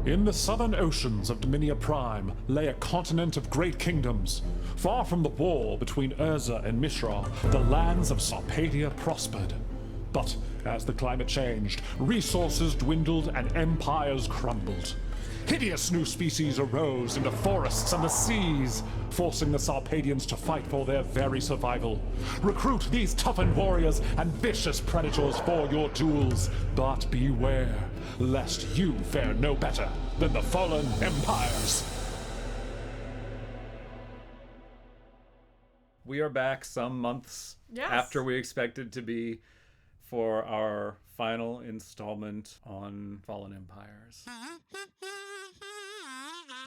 In the southern oceans of Dominia Prime lay a continent of great kingdoms. Far from the war between Urza and Mishra, the lands of Sarpedia prospered. But as the climate changed, resources dwindled and empires crumbled. Hideous new species arose in the forests and the seas, forcing the Sarpedians to fight for their very survival. Recruit these toughened warriors and vicious predators for your duels, but beware, lest you fare no better than the fallen empires. We are back some months after we expected to be for our final installment on Fallen Empires.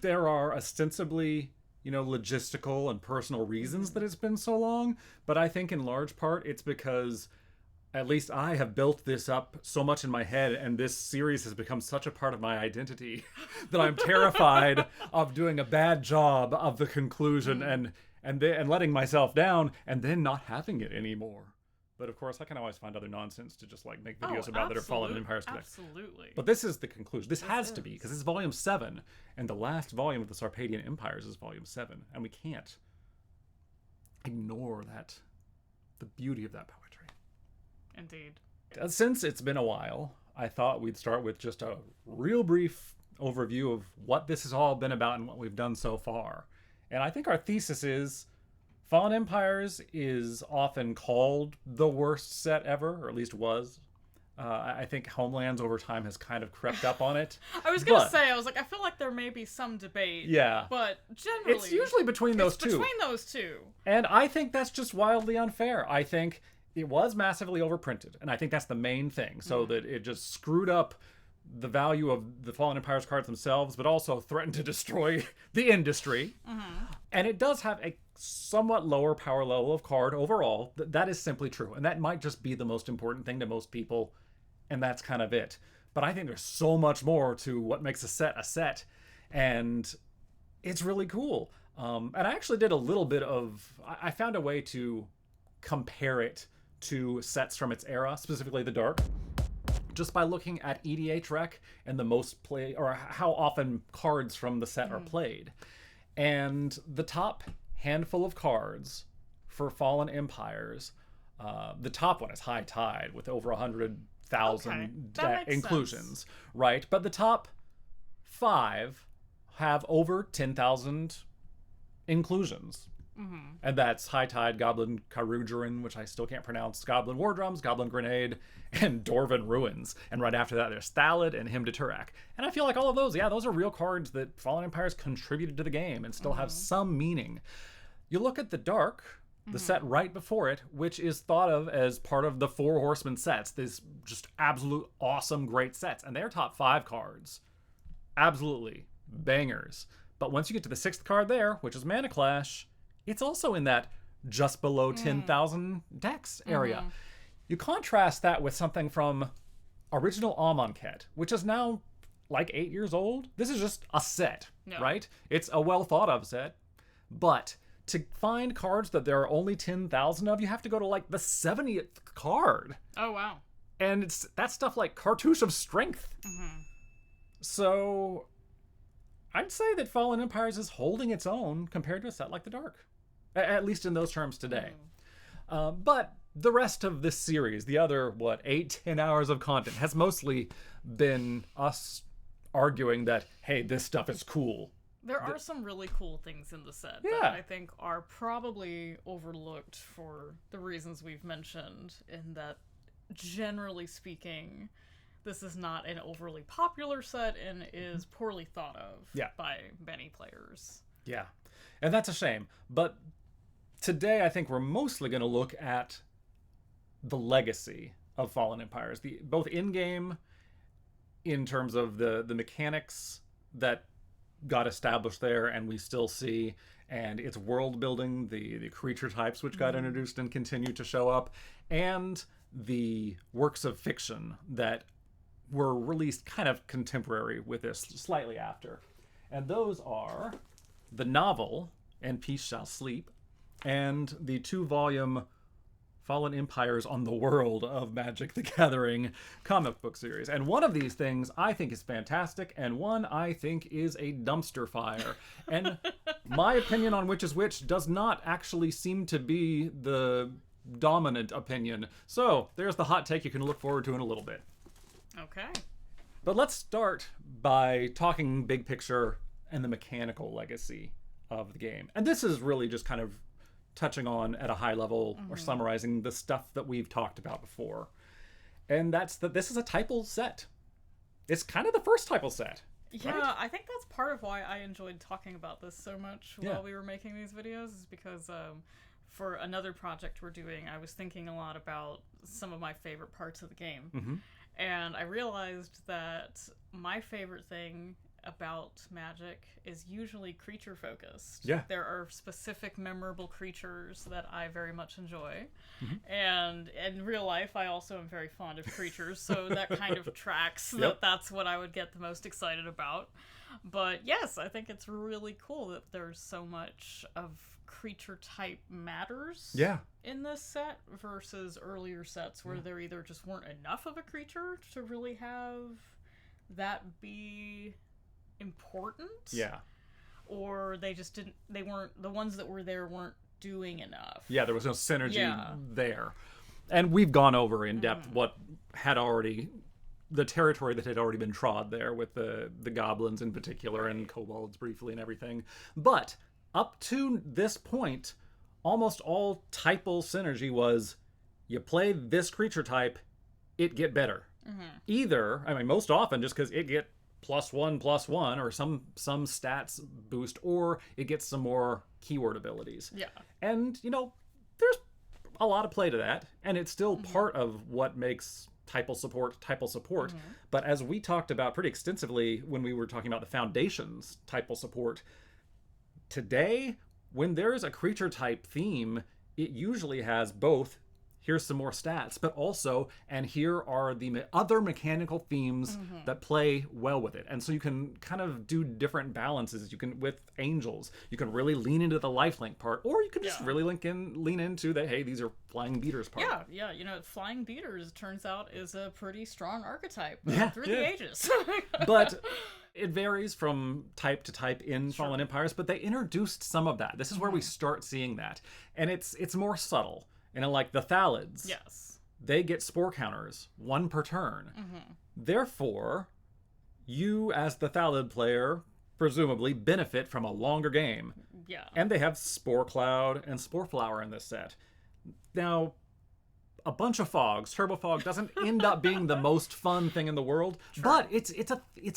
There are ostensibly, logistical and personal reasons that it's been so long, but I think in large part it's because at least I have built this up so much in my head, and this series has become such a part of my identity that I'm terrified of doing a bad job of the conclusion and letting myself down and then not having it anymore. But of course, I can always find other nonsense to just make videos about that are Fallen Empires Connect. Absolutely. But this is the conclusion. This has to be, because it's volume 7, and the last volume of the Sarpedian Empires is volume 7, and we can't ignore the beauty of that poetry. Indeed. Since it's been a while, I thought we'd start with just a real brief overview of what this has all been about and what we've done so far. And I think our thesis is Fallen Empires is often called the worst set ever, or at least was. I think Homelands over time has kind of crept up on it. I was going to say, I feel like there may be some debate. Yeah. But generally... It's usually between those two. Between those two. And I think that's just wildly unfair. I think it was massively overprinted, and I think that's the main thing, so that it just screwed up the value of the Fallen Empires cards themselves, but also threatened to destroy the industry. And it does have a somewhat lower power level of card overall. That is simply true, and that might just be the most important thing to most people, and that's kind of it. But I think there's so much more to what makes a set, and it's really cool. And I actually did a little bit of... I found a way to compare it to sets from its era, specifically the Dark, just by looking at EDH rec and the most play, or how often cards from the set are played. And the top handful of cards for Fallen Empires, the top one is High Tide with over 100,000 inclusions, sense. Right? But the top 5 have over 10,000 inclusions. And that's High Tide, Goblin Karujarin, which I still can't pronounce, Goblin War Drums, Goblin Grenade, and Dwarven Ruins. And right after that, there's Thalid and Hymn to Turak. And I feel like all of those, those are real cards that Fallen Empires contributed to the game and still have some meaning. You look at the Dark, the set right before it, which is thought of as part of the Four Horsemen sets, these just absolute awesome, great sets. And their top 5 cards, absolutely bangers. But once you get to the 6th card there, which is Mana Clash, it's also in that just below 10,000 decks area. You contrast that with something from original Amonkhet, which is now 8 years old. This is just a set, right? It's a well thought of set. But to find cards that there are only 10,000 of, you have to go to the 70th card. Oh, wow. And that's stuff like Cartouche of Strength. So I'd say that Fallen Empires is holding its own compared to a set like the Dark. At least in those terms today. But the rest of this series, the other, 8-10 hours of content, has mostly been us arguing that, hey, this stuff is cool. There are some really cool things in the set that I think are probably overlooked for the reasons we've mentioned, in that, generally speaking, this is not an overly popular set and is poorly thought of by many players. Yeah, and that's a shame. But today, I think we're mostly going to look at the legacy of Fallen Empires, both in-game, in terms of the mechanics that got established there and we still see, and its world building, the creature types which got introduced and continue to show up, and the works of fiction that were released kind of contemporary with this, slightly after. And those are the novel And Peace Shall Sleep, and the 2-volume Fallen Empires on the world of Magic the Gathering comic book series. And one of these things I think is fantastic, and one I think is a dumpster fire. And my opinion on which is which does not actually seem to be the dominant opinion. So there's the hot take you can look forward to in a little bit. Okay. But let's start by talking big picture and the mechanical legacy of the game. And this is really just kind of touching on at a high level or summarizing the stuff that we've talked about before. And that's that this is a typal set. It's kind of the first typal set. Yeah, right? I think that's part of why I enjoyed talking about this so much while we were making these videos, is because for another project we're doing, I was thinking a lot about some of my favorite parts of the game. And I realized that my favorite thing about Magic is usually creature focused. Yeah. There are specific memorable creatures that I very much enjoy. And in real life, I also am very fond of creatures, so that kind of tracks that that's what I would get the most excited about. But yes, I think it's really cool that there's so much of creature type matters in this set versus earlier sets where there either just weren't enough of a creature to really have that be important, or they just didn't, they weren't, the ones that were there weren't doing enough. There was no synergy there. And we've gone over in depth what had already, the territory that had already been trod there with the goblins in particular and kobolds briefly and everything. But up to this point, almost all typal synergy was you play this creature type, it get better. Either, I mean, most often just because it get +1/+1 or some stats boost, or it gets some more keyword abilities. And, you know, there's a lot of play to that, and it's still part of what makes typal support. But as we talked about pretty extensively when we were talking about the Foundation's typal support, today, when there's a creature type theme, it usually has both, here's some more stats, but also, and here are the other mechanical themes that play well with it. And so you can kind of do different balances. You can, with angels, you can really lean into the lifelink part, or you can just really lean into the, hey, these are flying beaters part. Yeah, you know, flying beaters, turns out, is a pretty strong archetype through the ages. But it varies from type to type in Fallen Empires, but they introduced some of that. This is where we start seeing that. And it's more subtle. And like the Thalids, they get spore counters, 1 per turn. Therefore, you as the Thalid player presumably benefit from a longer game. And they have Spore Cloud and Spore Flower in this set. Now, a bunch of fogs, Turbo Fog doesn't end up being the most fun thing in the world, but it's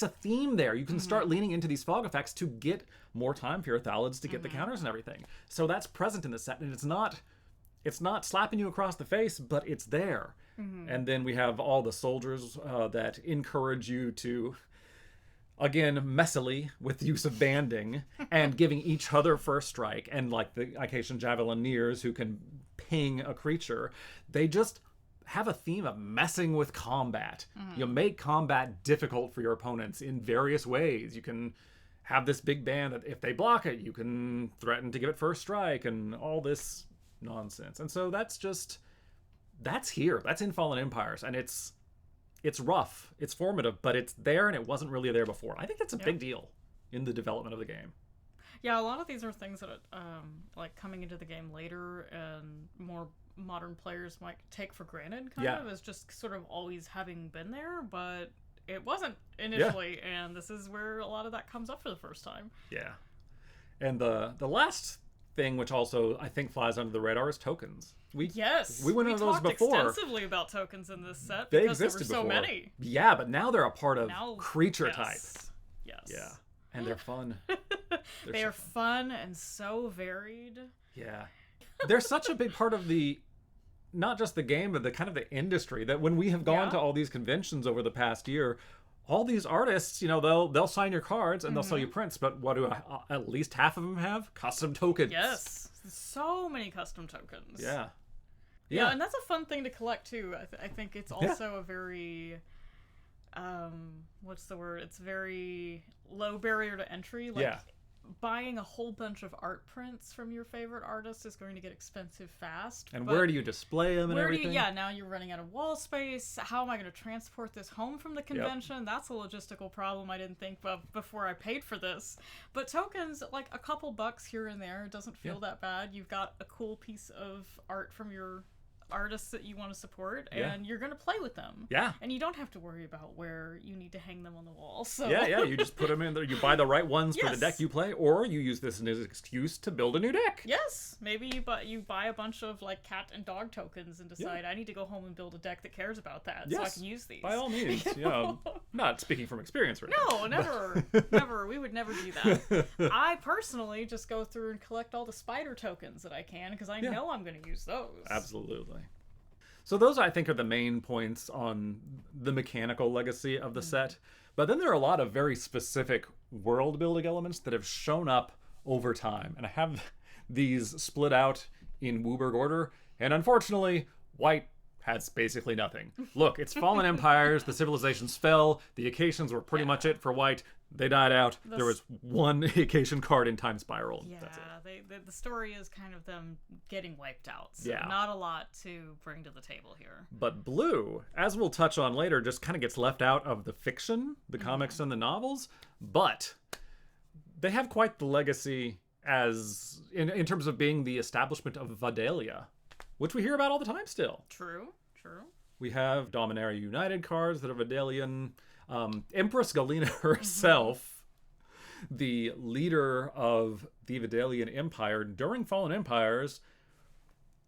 a theme there. You can start leaning into these fog effects to get more time for your Thalids to get the counters and everything. So that's present in the set, and it's not slapping you across the face, but it's there. And then we have all the soldiers that encourage you to, again, messily with the use of banding and giving each other first strike. And like the Icatian Javelineers who can ping a creature, they just have a theme of messing with combat. You make combat difficult for your opponents in various ways. You can have this big band that if they block it, you can threaten to give it first strike and all this nonsense. And so that's here. That's in Fallen Empires, and it's rough, it's formative, but it's there, and it wasn't really there before. I think that's a big deal in the development of the game. Yeah, a lot of these are things that like coming into the game later and more modern players might take for granted kind of as just sort of always having been there, but it wasn't initially, and this is where a lot of that comes up for the first time. And the last thing, which also I think flies under the radar, is tokens. We went over those before. We talked extensively about tokens in this set they because there were existed so before. many. Yeah, but now they're a part of creature type. Yes. And they're fun. They are fun and so varied. They're such a big part of the, not just the game, but the kind of the industry, that when we have gone to all these conventions over the past year, all these artists, you know, they'll sign your cards and they'll sell you prints, but what do at least half of them have? Custom tokens. Yes. So many custom tokens. Yeah, and that's a fun thing to collect too. I think it's also a very what's the word? It's very low barrier to entry. Like buying a whole bunch of art prints from your favorite artist is going to get expensive fast. And where do you display them and everything? Now you're running out of wall space. How am I going to transport this home from the convention? Yep. That's a logistical problem I didn't think of before I paid for this. But tokens, like a couple bucks here and there, doesn't feel that bad. You've got a cool piece of art from your artists that you want to support, and you're going to play with them. Yeah. And you don't have to worry about where you need to hang them on the wall. So you just put them in there. You buy the right ones for the deck you play, or you use this as an excuse to build a new deck. Yes. Maybe you buy a bunch of like cat and dog tokens and decide I need to go home and build a deck that cares about that so I can use these. By all means. Not speaking from experience, right? No, never. Never. We would never do that. I personally just go through and collect all the spider tokens that I can because I know I'm going to use those. Absolutely. So those, I think, are the main points on the mechanical legacy of the set. But then there are a lot of very specific world-building elements that have shown up over time. And I have these split out in Wooburg order. And unfortunately, white has basically nothing. Look, it's fallen empires, the civilizations fell, the Acacians were pretty much it for white. They died out. There was one Acacian card in Time Spiral. Yeah, that's it. The story is kind of them getting wiped out. So Yeah. not a lot to bring to the table here. But blue, as we'll touch on later, just kind of gets left out of the fiction, the comics and the novels. But they have quite the legacy as in terms of being the establishment of Vidalia, which we hear about all the time still. True. We have Dominaria United cards that are Vidalian. Empress Galena herself, the leader of the Vidalian Empire during Fallen Empires,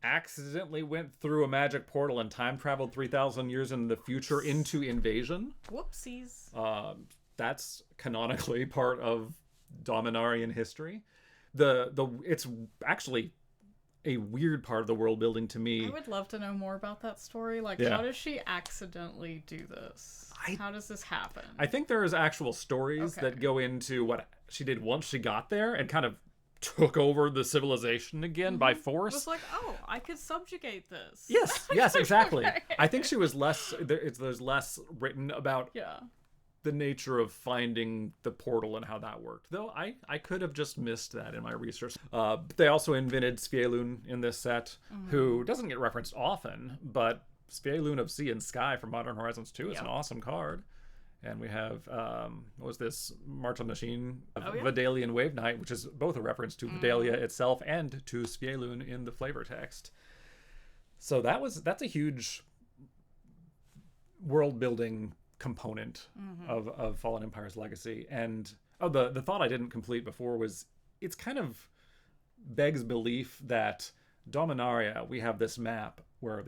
accidentally went through a magic portal and time traveled 3,000 years in the future into Invasion. Whoopsies. That's canonically part of Dominarian history. It's actually a weird part of the world building to me. I would love to know more about that story. Like, how does she accidentally do this? How does this happen? I think there is actual stories that go into what she did once she got there and kind of took over the civilization again by force. It was like, oh, I could subjugate this. Yes, exactly. I think she was there's less written about the nature of finding the portal and how that worked. Though I could have just missed that in my research. They also invented Svielun in this set, who doesn't get referenced often, but Svielun of Sea and Sky from Modern Horizons 2 is an awesome card. And we have, what was this? March on the Machine of Vidalian Wave Knight, which is both a reference to Vidalia itself and to Svielun in the flavor text. So that's a huge world building component of Fallen Empire's legacy. And the thought I didn't complete before was it's kind of begs belief that Dominaria, we have this map where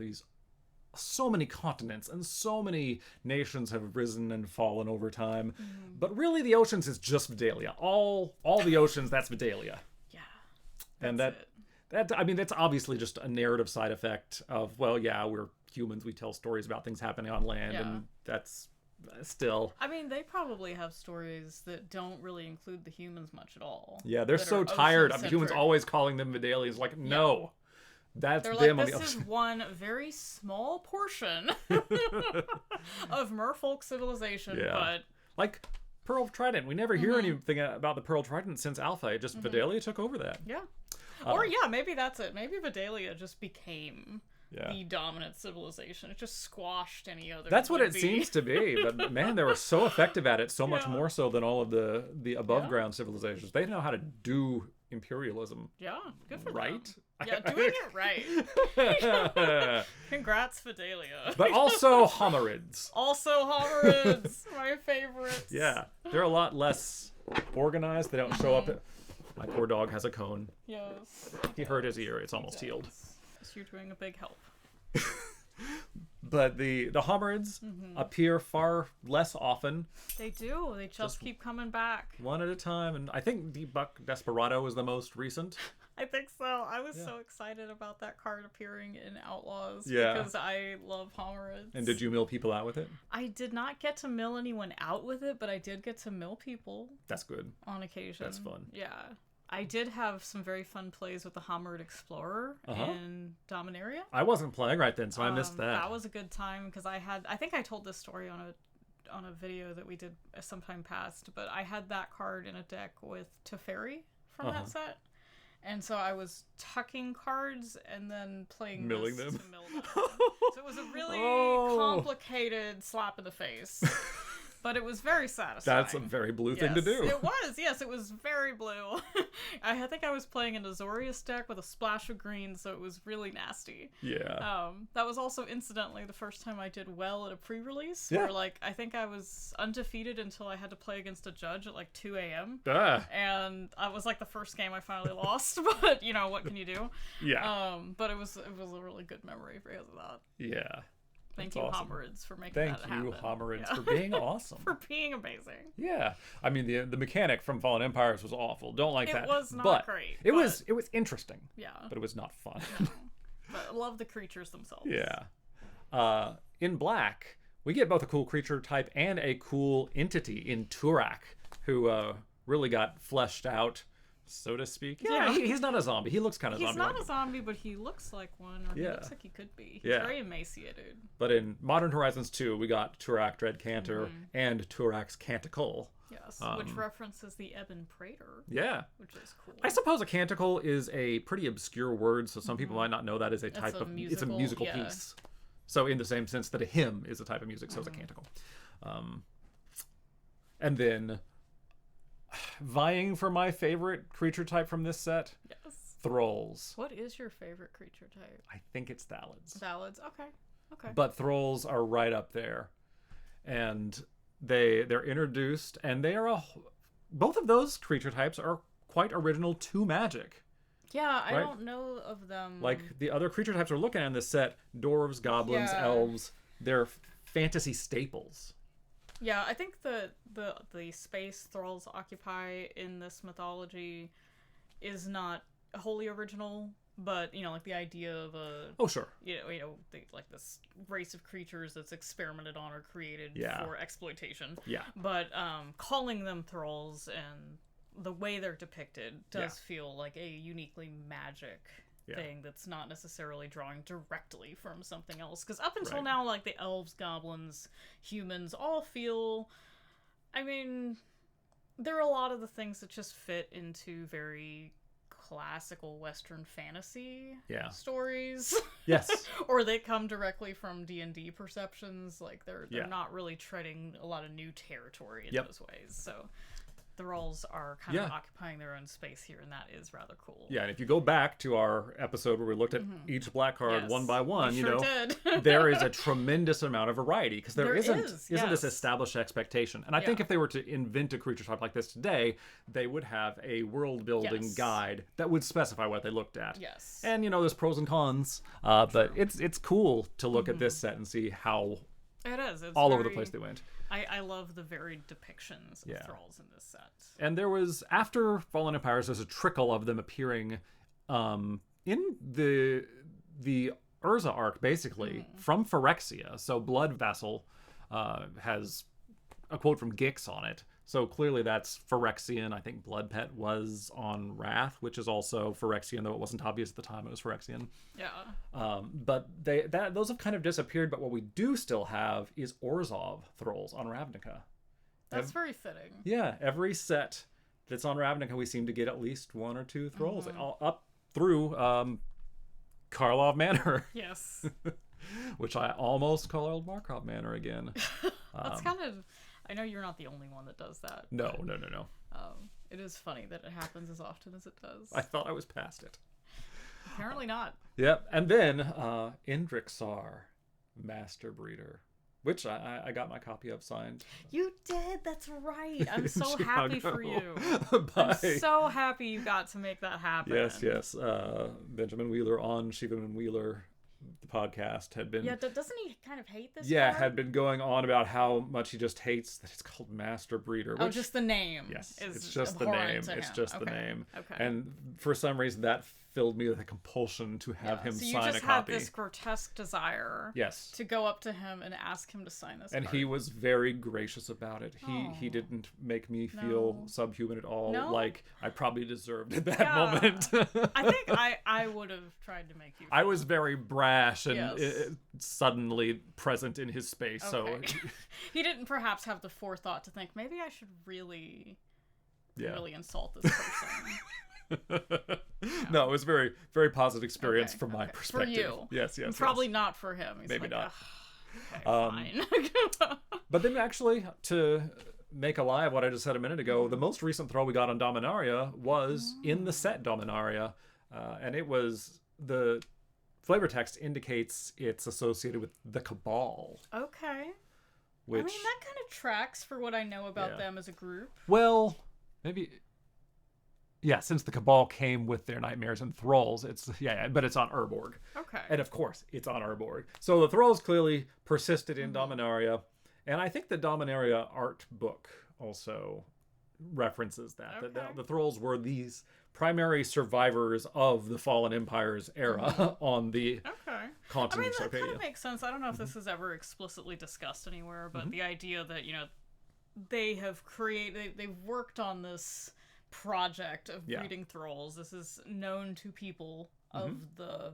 so many continents and so many nations have risen and fallen over time, but really the oceans is just Vidalia. All the oceans, that's Vidalia. Yeah, and that's obviously just a narrative side effect of we're humans, we tell stories about things happening on land, and that's still. I mean, they probably have stories that don't really include the humans much at all. Yeah, they're so tired of humans always calling them Vidalians. Like, no. That's They're them like, on the this is one very small portion of merfolk civilization, but... Like, Pearl Trident. We never hear anything about the Pearl Trident since Alpha. It just, Vidalia took over that. Yeah. Or, maybe that's it. Maybe Vidalia just became the dominant civilization. It just squashed any other. That's what it seems to be. But, man, they were so effective at it, so much more so than all of the above-ground civilizations. They know how to do imperialism. Yeah, good for them. Yeah, doing it right. Congrats, Vidalia. But also Homerids. My favorites. Yeah, they're a lot less organized. They don't show up. My poor dog has a cone. Yes. He hurt his ear. It's almost healed. So you're doing a big help. But the Homerids appear far less often. They do. They just keep coming back. One at a time. And I think the Buck Desperado is the most recent. I think so. I was so excited about that card appearing in Outlaws because I love Homerids. And did you mill people out with it? I did not get to mill anyone out with it, but I did get to mill people. That's good. On occasion. That's fun. Yeah. I did have some very fun plays with the Homerid Explorer in Dominaria. I wasn't playing right then, so I missed that. That was a good time because I think I told this story on on a video that we did sometime past, but I had that card in a deck with Teferi from that set. And so I was tucking cards and then playing Milling this them. to mill them. So it was a really complicated slap in the face. But it was very satisfying. That's a very blue thing to do. It was, yes, it was very blue. I think I was playing an Azorius deck with a splash of green, so it was really nasty. Yeah. That was also incidentally the first time I did well at a pre-release. Yeah. Where, like, I think I was undefeated until I had to play against a judge at like 2 a.m. And I was like the first game I finally lost, but you know, what can you do? Yeah. But it was a really good memory because of that. Yeah. Thank That's you, awesome. Homerids, for making that happen. Thank you, Homerids, for being awesome. For being amazing. Yeah. I mean, the mechanic from Fallen Empires was awful. Don't like that. It was not but great. It was interesting. Yeah. But it was not fun. No. But I love the creatures themselves. Yeah. In black, we get both a cool creature type and a cool entity in Turak, who really got fleshed out, so to speak. Yeah, he's not a zombie. He looks kind of zombie. He's not a zombie, but he looks like one, or he looks like he could be. He's very emaciated. But in Modern Horizons 2, we got Turak Dreadcanter and Turak's Canticle. Yes, which references the Ebon Praetor. Yeah. Which is cool. I suppose a canticle is a pretty obscure word, so some people might not know that as a type of... It's a musical piece. So in the same sense that a hymn is a type of music, so is a canticle. And then... vying for my favorite creature type from this set, Thralls. What is your favorite creature type? I think it's Thalids. Thalids, okay. But Thralls are right up there, and they're introduced, and they are both of those creature types are quite original to Magic. Yeah, I don't know of them. Like the other creature types we're looking at in this set, dwarves, goblins, elves, they're fantasy staples. Yeah, I think the space Thralls occupy in this mythology is not wholly original, but you know, like the idea of a like this race of creatures that's experimented on or created for exploitation. Yeah. But calling them Thralls and the way they're depicted does feel like a uniquely Magic thing that's not necessarily drawing directly from something else, because up until now, like the elves, goblins, humans all feel, I mean, there are a lot of the things that just fit into very classical Western fantasy stories. Yes. Or they come directly from D&D perceptions. Like they're not really treading a lot of new territory in those ways. So Thralls are kind of occupying their own space here, and that is rather cool. Yeah, and if you go back to our episode where we looked at each black card one by one, did. There is a tremendous amount of variety, because there isn't this established expectation. And I think if they were to invent a creature type like this today, they would have a world building guide that would specify what they looked at. Yes. And there's pros and cons, but it's cool to look at this set and see how it's all over the place they went. I love the varied depictions of Thralls in this set. And there was, after Fallen Empires, there's a trickle of them appearing in the Urza arc, basically, from Phyrexia. So Blood Vassal has a quote from Gix on it. So clearly that's Phyrexian. I think Blood Pet was on Wrath, which is also Phyrexian, though it wasn't obvious at the time it was Phyrexian. Yeah. But those have kind of disappeared, but what we do still have is Orzhov Thralls on Ravnica. That's very fitting. Yeah, every set that's on Ravnica, we seem to get at least one or two Thralls, up through Karlov Manor. Yes. Which I almost called Markov Manor again. That's kind of... I know you're not the only one that does that. No. It is funny that it happens as often as it does. I thought I was past it. Apparently not. Yep. And then Indrixar, Master Breeder, which I got my copy of signed. You did? That's right. I'm so happy for you. I'm so happy you got to make that happen. Yes. Benjamin Wheeler on Shivan Wheeler, the podcast, had been... Yeah, doesn't he kind of hate this Yeah, card? had been going on about how much he just hates that it's called Master Breeder. Which, just the name. Yes, it's just the name. It's just the name. Okay. And for some reason, that filled me with a compulsion to have him so you sign just a copy. had this grotesque desire Yes. to go up to him and ask him to sign this And card. he was very gracious about it. He didn't make me feel subhuman at all, like I probably deserved at that moment. I think I would have tried to make you feel. I was very brash and Yes. suddenly present in his space, so he didn't perhaps have the forethought to think maybe I should really insult this person. No, it was a very, very positive experience from my For perspective. you. Yes. Probably not for him. He's Maybe like, not. Okay, fine. But then actually, to make alive what I just said a minute ago, the most recent throw we got on Dominaria was in the set Dominaria. And it was, the flavor text indicates it's associated with the Cabal. Okay. Which, I mean, that kind of tracks for what I know about them as a group. well, maybe... Yeah, since the Cabal came with their nightmares and thralls, but it's on Urborg. Okay. And of course, it's on Urborg. So the thralls clearly persisted in Dominaria, and I think the Dominaria art book also references that. Okay. That the thralls were these primary survivors of the Fallen Empire's era on the continent I mean, of that kind Sarpedia. of makes sense. I don't know if this is ever explicitly discussed anywhere, but the idea that, they have they've worked on this project of breeding thralls. This is known to people of the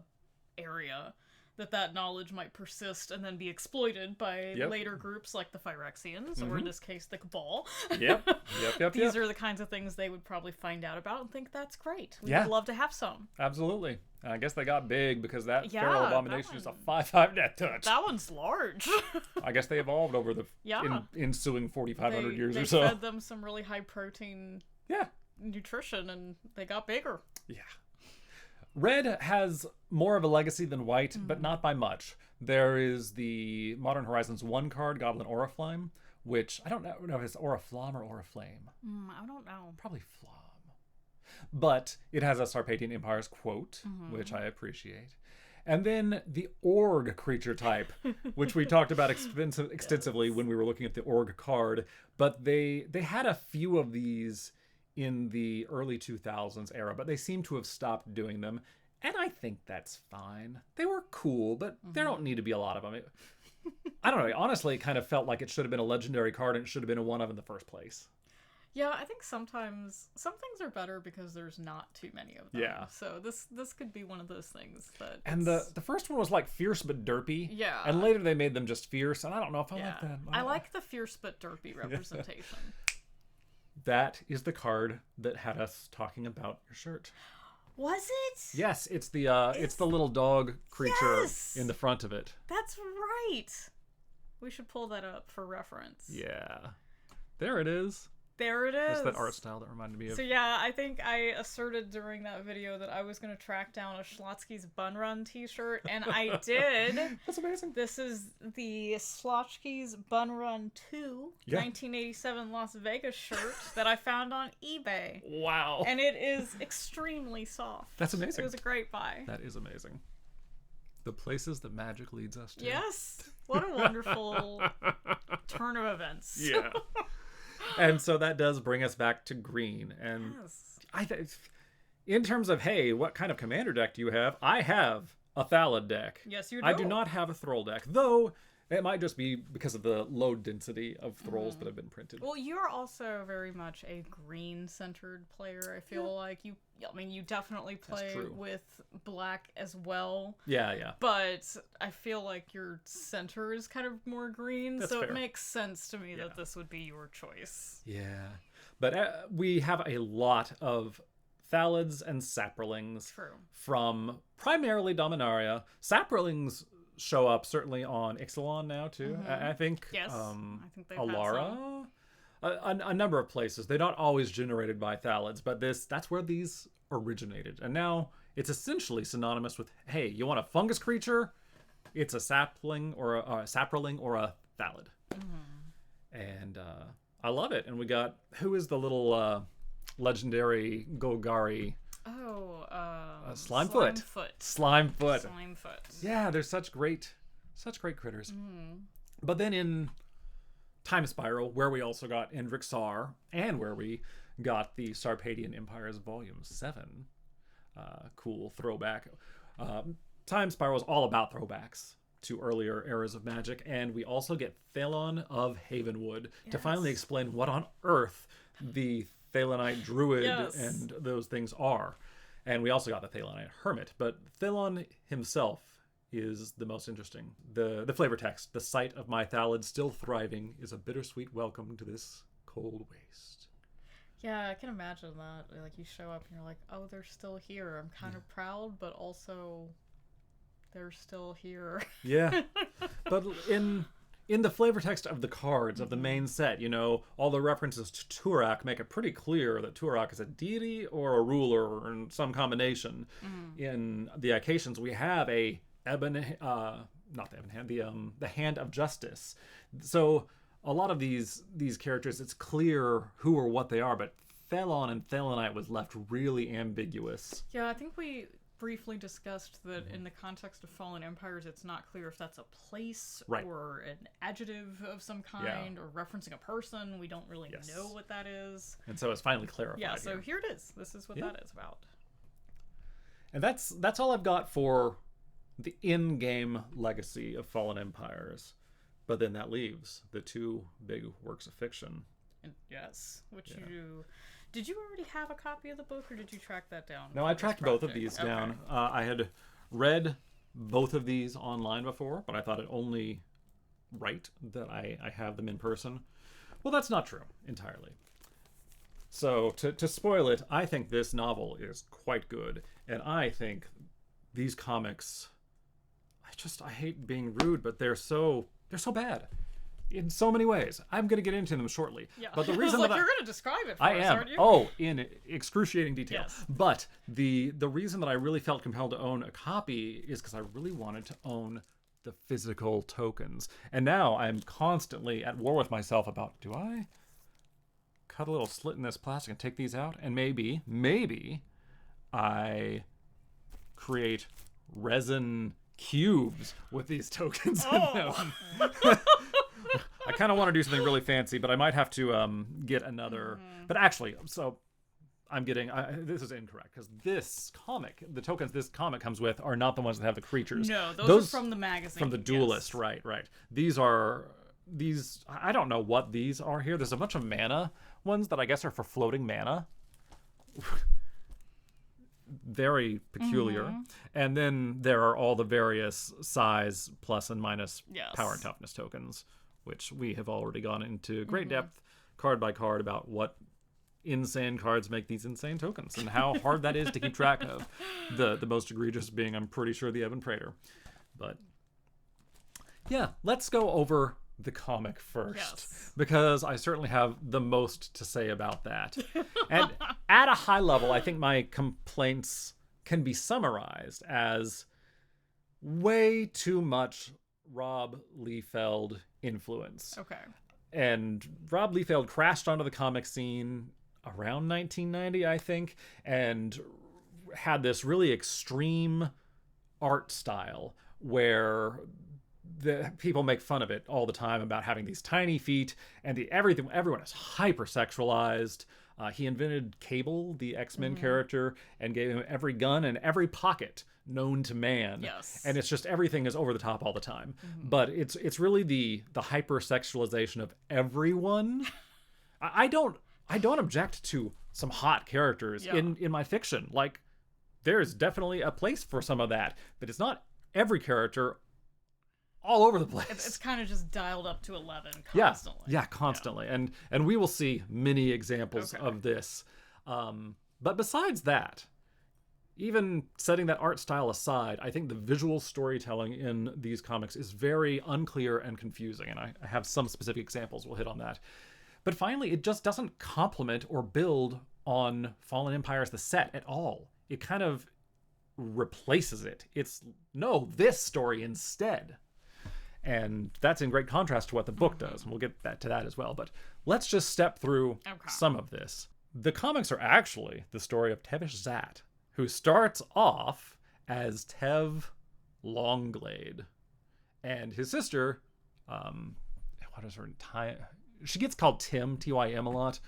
area, that knowledge might persist and then be exploited by later groups like the Phyrexians, or in this case, the Cabal. Yep. These are the kinds of things they would probably find out about and think that's great. We would love to have some. Absolutely. I guess they got big because that Yeah, feral that abomination is a one- 5/5 death touch. That one's large. I guess they evolved over the ensuing 4,500 years or so. They fed them some really high protein Yeah. nutrition and they got bigger. Yeah. Red has more of a legacy than white, but not by much. There is the Modern Horizons 1 card, Goblin Oriflame, which I don't know if it's Oriflamme or Oriflame. I don't know. Probably Flamme. But it has a Sarpathian Empire's quote, which I appreciate. And then the Org creature type, which we talked about extensively when we were looking at the Org card. But they had a few of these in the early 2000s era, but they seem to have stopped doing them. And I think that's fine. They were cool, but there don't need to be a lot of them. I don't know. Honestly, it kind of felt like it should have been a legendary card and it should have been a one-of in the first place. Yeah, I think sometimes some things are better because there's not too many of them. Yeah. So this could be one of those things that. And the first one was like fierce but derpy. Yeah. And later they made them just fierce, and I don't know if I like that. I like the fierce but derpy representation. That is the card that had us talking about your shirt. Was it? Yes, it's the little dog creature in the front of it. That's right. We should pull that up for reference. Yeah. There it is. There it is. That's that art style that reminded me of. So yeah, I think I asserted during that video that I was going to track down a Schlotsky's Bun Run t-shirt, and I did. That's amazing. This is the Schlotsky's Bun Run 2 1987 Las Vegas shirt that I found on eBay. Wow. And it is extremely soft. That's amazing. It was a great buy. That is amazing. The places that magic leads us to. Yes. What a wonderful turn of events. Yeah. And so that does bring us back to green. And I in terms of, hey, what kind of commander deck do you have? I have a Thalid deck. Yes, you do. I do not have a Thrall deck, though it might just be because of the low density of Thralls that have been printed. Well, you're also very much a green-centered player, I feel like. You definitely play with black as well. Yeah. But I feel like your center is kind of more green, That's so fair. It makes sense to me that this would be your choice. Yeah. But we have a lot of Thalids and Saprolings from primarily Dominaria. Saprolings show up certainly on Ixalan now too. I think. Yes. I think they've Alara. A number of places. They're not always generated by Thalids, but that's where these originated. And now it's essentially synonymous with, hey, you want a fungus creature? It's a sapling or a saproling or a Thalid. And I love it. And we got, who is the little legendary Golgari? Oh, Slimefoot. Slimefoot. Yeah, there's such great critters. But then in Time Spiral, where we also got Endrixar, and where we got the Sarpadian Empire's Volume 7, cool throwback. Time Spiral is all about throwbacks to earlier eras of Magic, and we also get Thelon of Havenwood to finally explain what on earth the Thelonite Druid and those things are. And we also got the Thelonite Hermit, but Thelon himself is the most interesting. The flavor text, the sight of my Thalid still thriving is a bittersweet welcome to this cold waste. Yeah, I can imagine that. Like, you show up and you're like, oh, they're still here. I'm kind of proud, but also they're still here. Yeah. But in the flavor text of the cards of the main set, you know, all the references to Turak make it pretty clear that Turak is a deity or a ruler or in some combination. In the Ications, we have a not the Ebon Hand, the Hand of Justice. So a lot of these characters, it's clear who or what they are, but Thelon and Thelonite was left really ambiguous. Yeah, I think we briefly discussed that in the context of Fallen Empires, it's not clear if that's a place or an adjective of some kind or referencing a person. We don't really know what that is. And so it's finally clarified. Yeah, so here it is. This is what that is about. And that's all I've got for the in-game legacy of Fallen Empires. But then that leaves the two big works of fiction. Yes, which you... Did you already have a copy of the book, or did you track that down? No, I tracked both of these down. I had read both of these online before, but I thought it only right that I have them in person. Well, that's not true entirely. So, to spoil it, I think this novel is quite good, and I think these comics... I hate being rude, but they're so bad. In so many ways. I'm going to get into them shortly. Yeah. But the reason you're that going to describe it for I us, am. aren't you? Oh, in excruciating detail. Yes. But the reason that I really felt compelled to own a copy is because I really wanted to own the physical tokens. And now I'm constantly at war with myself about, do I cut a little slit in this plastic and take these out? And maybe I create resin cubes with these tokens in them. I kind of want to do something really fancy, but I might have to get another. But actually, so I'm getting this is incorrect because this comic, the tokens this comic comes with, are not the ones that have the creatures. No, those are from the magazine. From the Duelist, right. These are I don't know what these are here. There's a bunch of mana ones that I guess are for floating mana. Very peculiar. And then there are all the various size plus and minus power and toughness tokens, which we have already gone into great depth card by card about what insane cards make these insane tokens and how hard that is to keep track of. The most egregious being, I'm pretty sure, the Evan Prater. But yeah, let's go over the comic first, because I certainly have the most to say about that. And at a high level, I think my complaints can be summarized as way too much Rob Liefeld influence. Okay. And Rob Liefeld crashed onto the comic scene around 1990, I think, and had this really extreme art style where the people make fun of it all the time about having these tiny feet and everyone is hypersexualized. He invented Cable, the X-Men character, and gave him every gun and every pocket known to man. Yes. And it's just everything is over the top all the time. But it's really the hypersexualization of everyone. I don't object to some hot characters in my fiction. Like, there's definitely a place for some of that, but it's not every character all over the place. It's kind of just dialed up to 11 constantly. Yeah, constantly. Yeah. And we will see many examples of this. But besides that, even setting that art style aside, I think the visual storytelling in these comics is very unclear and confusing. And I have some specific examples. We'll hit on that. But finally, it just doesn't complement or build on Fallen Empires, the set, at all. It kind of replaces it. It's, no, this story instead. And that's in great contrast to what the book does, and we'll get to that as well. But let's just step through some of this. The comics are actually the story of Tevish Zat, who starts off as Tev Longglade. And his sister, what is her name? She gets called Tim, T-Y-M a lot,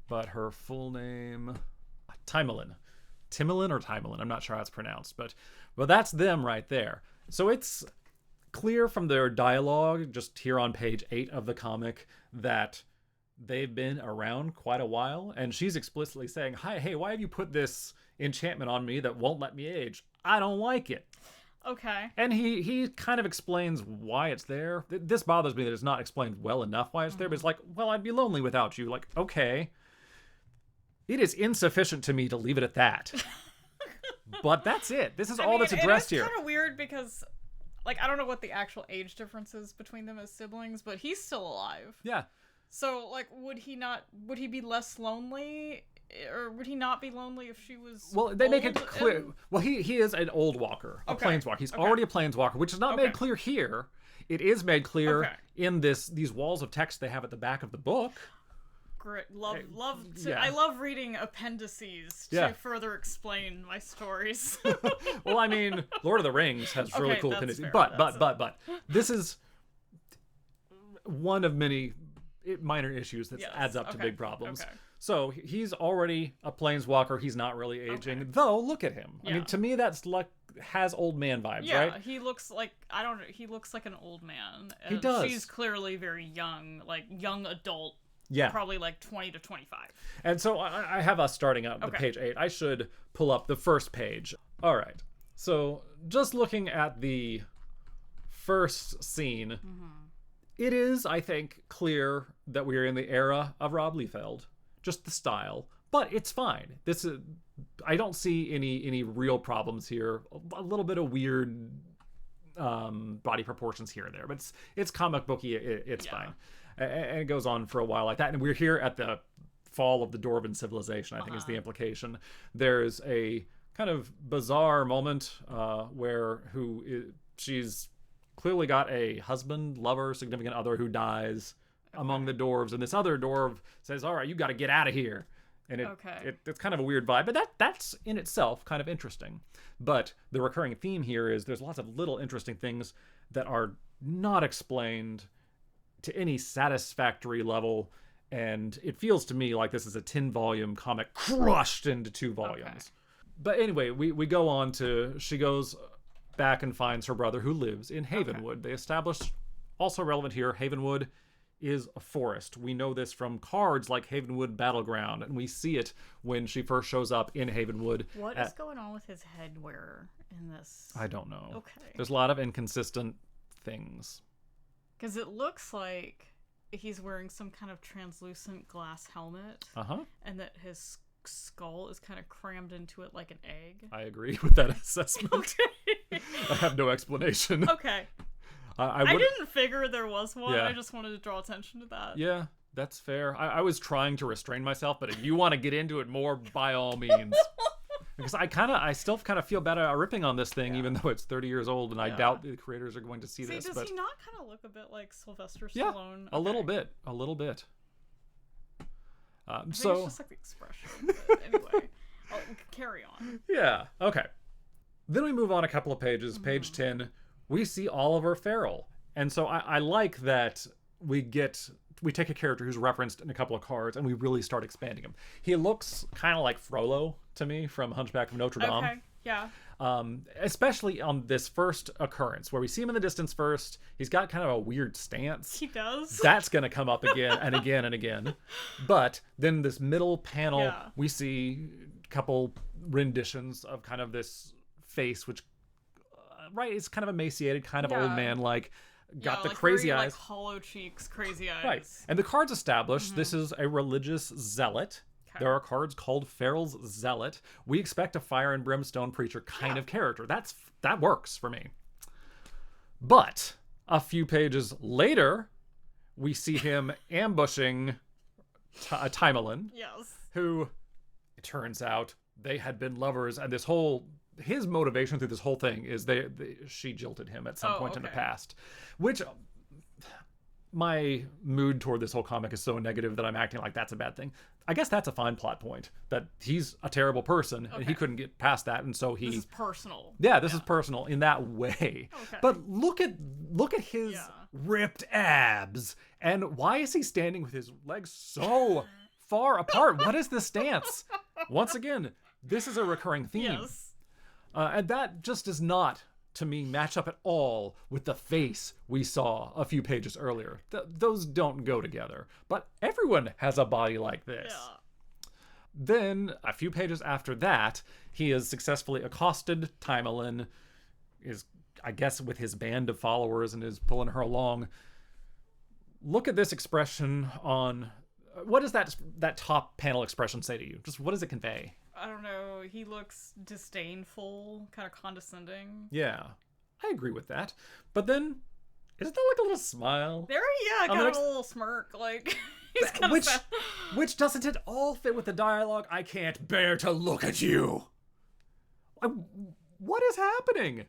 but her full name, Tymolin. Timolin or Timolin. I'm not sure how it's pronounced, but that's them right there. So it's clear from their dialogue, just here on page 8 of the comic, that they've been around quite a while. And she's explicitly saying, hey, why have you put this enchantment on me that won't let me age? I don't like it. Okay. And he kind of explains why it's there. This bothers me that it's not explained well enough why it's there, but it's like, well, I'd be lonely without you. Like, okay. It is insufficient to me to leave it at that. But that's it. This is all that's addressed here. It's kind of weird because, like, I don't know what the actual age difference is between them as siblings, but he's still alive. Yeah. So, like, would he be less lonely? Or would he not be lonely if she was Well, they make it old clear. and- Well, he is an old walker, a planeswalker. He's already a planeswalker, which is not made clear here. It is made clear in these walls of text they have at the back of the book. Great. I love reading appendices to further explain my stories. Well, I mean, Lord of the Rings has really cool appendices. But this is one of many minor issues that adds up to big problems. Okay. So he's already a planeswalker. He's not really aging, though. Look at him. I mean, to me, that's like has old man vibes, right? Yeah, he looks like he looks like an old man. He does. She's clearly very young, like young adult. Yeah, probably like 20 to 25. And so I have us starting out at page 8. I should pull up the first page. All right. So just looking at the first scene, it is, I think, clear that we're in the era of Rob Liefeld. Just the style, but it's fine. This is, I don't see any real problems here. A little bit of weird body proportions here and there, but it's comic booky. It's fine. And it goes on for a while like that. And we're here at the fall of the Dwarven civilization, I think is the implication. There's a kind of bizarre moment where she's clearly got a husband, lover, significant other who dies among the dwarves. And this other dwarf says, all right, you got to get out of here. And it's kind of a weird vibe, but that's in itself kind of interesting. But the recurring theme here is there's lots of little interesting things that are not explained to any satisfactory level, and it feels to me like this is a 10-volume comic crushed into 2 volumes. But anyway, we go on to, she goes back and finds her brother who lives in Havenwood. They established, also relevant here, Havenwood is a forest. We know this from cards like Havenwood Battleground, and we see it when she first shows up in Havenwood. What is going on with his headwear in this? I don't know. Okay. There's a lot of inconsistent things. Because it looks like he's wearing some kind of translucent glass helmet. And that his skull is kind of crammed into it like an egg. I agree with that assessment. I have no explanation. Okay. I didn't figure there was one. I just wanted to draw attention to that. Yeah, that's fair. I was trying to restrain myself, but if you want to get into it more, by all means. Because I still kind of feel bad about ripping on this thing, even though it's 30 years old, and I doubt the creators are going to see this. Does he not kind of look a bit like Sylvester Stallone? A little bit. I think it's just like the expression. But anyway, I'll carry on. Yeah. Okay. Then we move on a couple of pages. Page 10, we see Oliver Farrell, and so I like that we take a character who's referenced in a couple of cards and we really start expanding him. He looks kind of like Frollo to me from Hunchback of Notre Dame. Okay, yeah. Especially on this first occurrence where we see him in the distance first. He's got kind of a weird stance. He does. That's going to come up again and again and again. But then this middle panel, we see a couple renditions of kind of this face, which, it's kind of emaciated, kind of old man-like. Got the like crazy very, eyes. Like hollow cheeks, crazy eyes. Right. And the cards established this is a religious zealot. Okay. There are cards called Farrell's Zealot. We expect a fire and brimstone preacher kind of character. That works for me. But a few pages later, we see him ambushing Timolin. Yes. Who, it turns out, they had been lovers, and his motivation through this whole thing is she jilted him at some point in the past, which my mood toward this whole comic is so negative that I'm acting like that's a bad thing. I guess that's a fine plot point, that he's a terrible person and he couldn't get past that, and so this is personal. This is personal in that way. But look at his ripped abs, and why is he standing with his legs so far apart? What is this stance? Once again, This is a recurring theme. Yes. And that just does not, to me, match up at all with the face we saw a few pages earlier. Those don't go together. But everyone has a body like this. Yeah. Then, a few pages after that, he has successfully accosted Tymolyn, is, I guess, with his band of followers and is pulling her along. Look at this expression on... What does that top panel expression say to you? Just what does it convey? I don't know. He looks disdainful, kind of condescending. Yeah, I agree with that. But then, isn't that like a little smile? Kind of a little smirk. Like, he's kind of sad. Which doesn't at all fit with the dialogue. I can't bear to look at you. What is happening?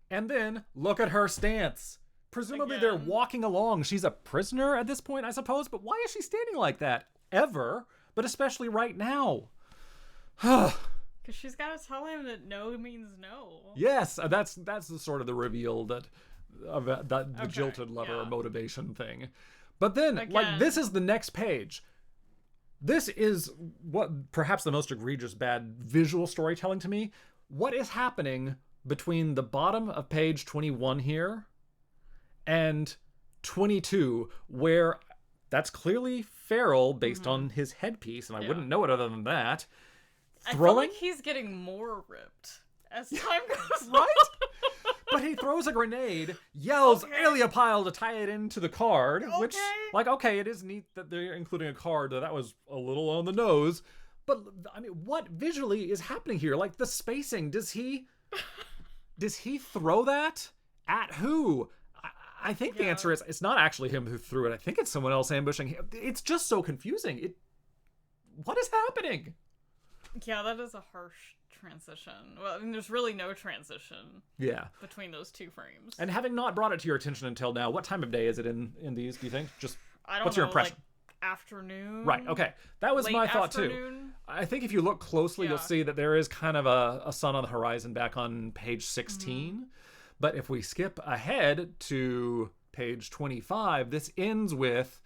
And then, look at her stance. Presumably they're walking along. She's a prisoner at this point, I suppose. But why is she standing like that? Ever. But especially right now. Because she's got to tell him that no means no. Yes, that's the sort of the reveal that the jilted lover motivation thing. But then, like, this is the next page. This is what perhaps the most egregious bad visual storytelling to me. What is happening between the bottom of page 21 here and 22, where that's clearly Farrell based on his headpiece, and I wouldn't know it other than that. I feel like he's getting more ripped as time goes on. Right? But he throws a grenade, yells Aleopile to tie it into the card, which, like, okay, it is neat that they're including a card, that was a little on the nose. But, I mean, what visually is happening here? Like, the spacing, does he throw that? At who? I think the answer is it's not actually him who threw it. I think it's someone else ambushing him. It's just so confusing. What is happening? Yeah, that is a harsh transition. Well, I mean, there's really no transition between those two frames. And having not brought it to your attention until now, what time of day is it in these, do you think? Just I don't what's know, your impression? Like afternoon. Right, okay. That was my thought too. Afternoon. I think if you look closely, you'll see that there is kind of a sun on the horizon back on page 16. But if we skip ahead to page 25, this ends with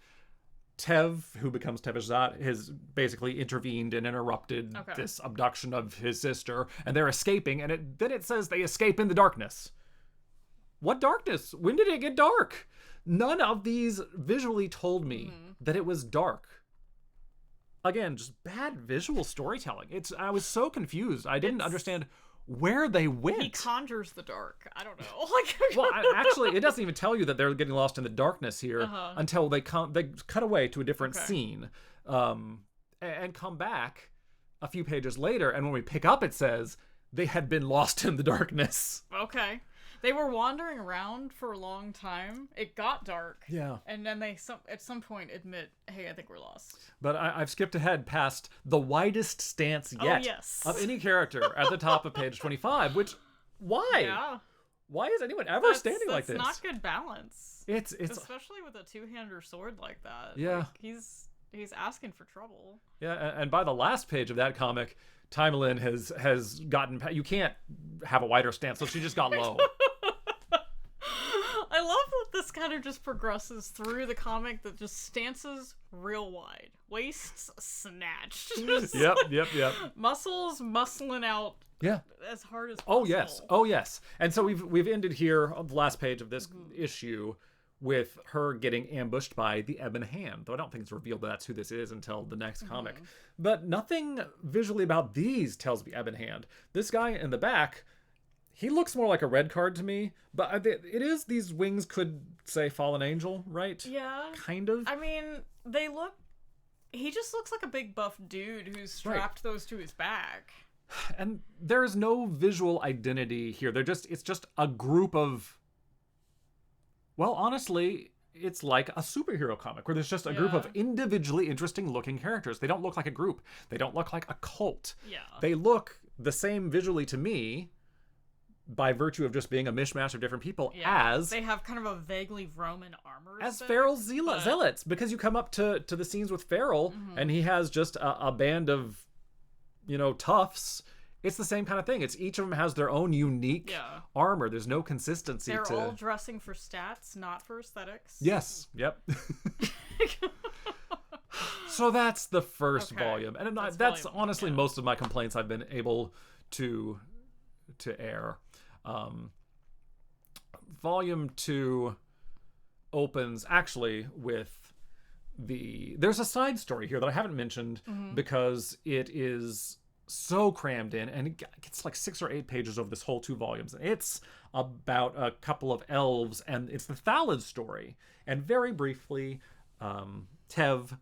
Tev, who becomes Tevizat, has basically intervened and interrupted this abduction of his sister, and they're escaping, and then it says they escape in the darkness. What darkness? When did it get dark? None of these visually told me that it was dark. Again, just bad visual storytelling. I was so confused. I didn't understand where they went. He conjures the dark. I don't know. Well, actually, it doesn't even tell you that they're getting lost in the darkness here until they cut away to a different scene, and come back a few pages later. And when we pick up, it says they had been lost in the darkness. Okay. They were wandering around for a long time. It got dark. Yeah. And then they at some point admit, hey, I think we're lost. But I've skipped ahead past the widest stance yet of any character at the top of page 25, which, why? Yeah. Why is anyone ever standing like this? It's not good balance. It's especially with a two-hander sword like that. Yeah. Like, he's asking for trouble. Yeah, and by the last page of that comic, Tymolyn has gotten... You can't have a wider stance, so she just got low. I love that this kind of just progresses through the comic, that just stances real wide. Waists snatched. Yep. Muscles muscling out as hard as possible. Oh, yes. And so we've ended here on the last page of this issue with her getting ambushed by the Ebon Hand, though I don't think it's revealed that that's who this is until the next comic. But nothing visually about these tells me Ebon Hand. This guy in the back... He looks more like a red card to me, but these wings could say Fallen Angel, right? Yeah. Kind of. I mean, he just looks like a big buff dude who's strapped those to his back. And there's no visual identity here. It's just a group of, well, honestly, it's like a superhero comic where there's just a group of individually interesting looking characters. They don't look like a group. They don't look like a cult. Yeah. They look the same visually to me, by virtue of just being a mishmash of different people, as... They have kind of a vaguely Roman armor. As Farrell's zealots, because you come up to the scenes with Farrell, and he has just a band of, toughs. It's the same kind of thing. It's each of them has their own unique armor. There's no consistency. They're all dressing for stats, not for aesthetics. Yes. Yep. So that's the first Okay. volume, and That's that's volume one, honestly yeah. most of my complaints I've been able to air. Volume 2 opens actually with there's a side story here that I haven't mentioned because it is so crammed in, and it gets like 6 or 8 pages over this whole 2 volumes. It's about a couple of elves, and it's the Thalid story. And very briefly, Tev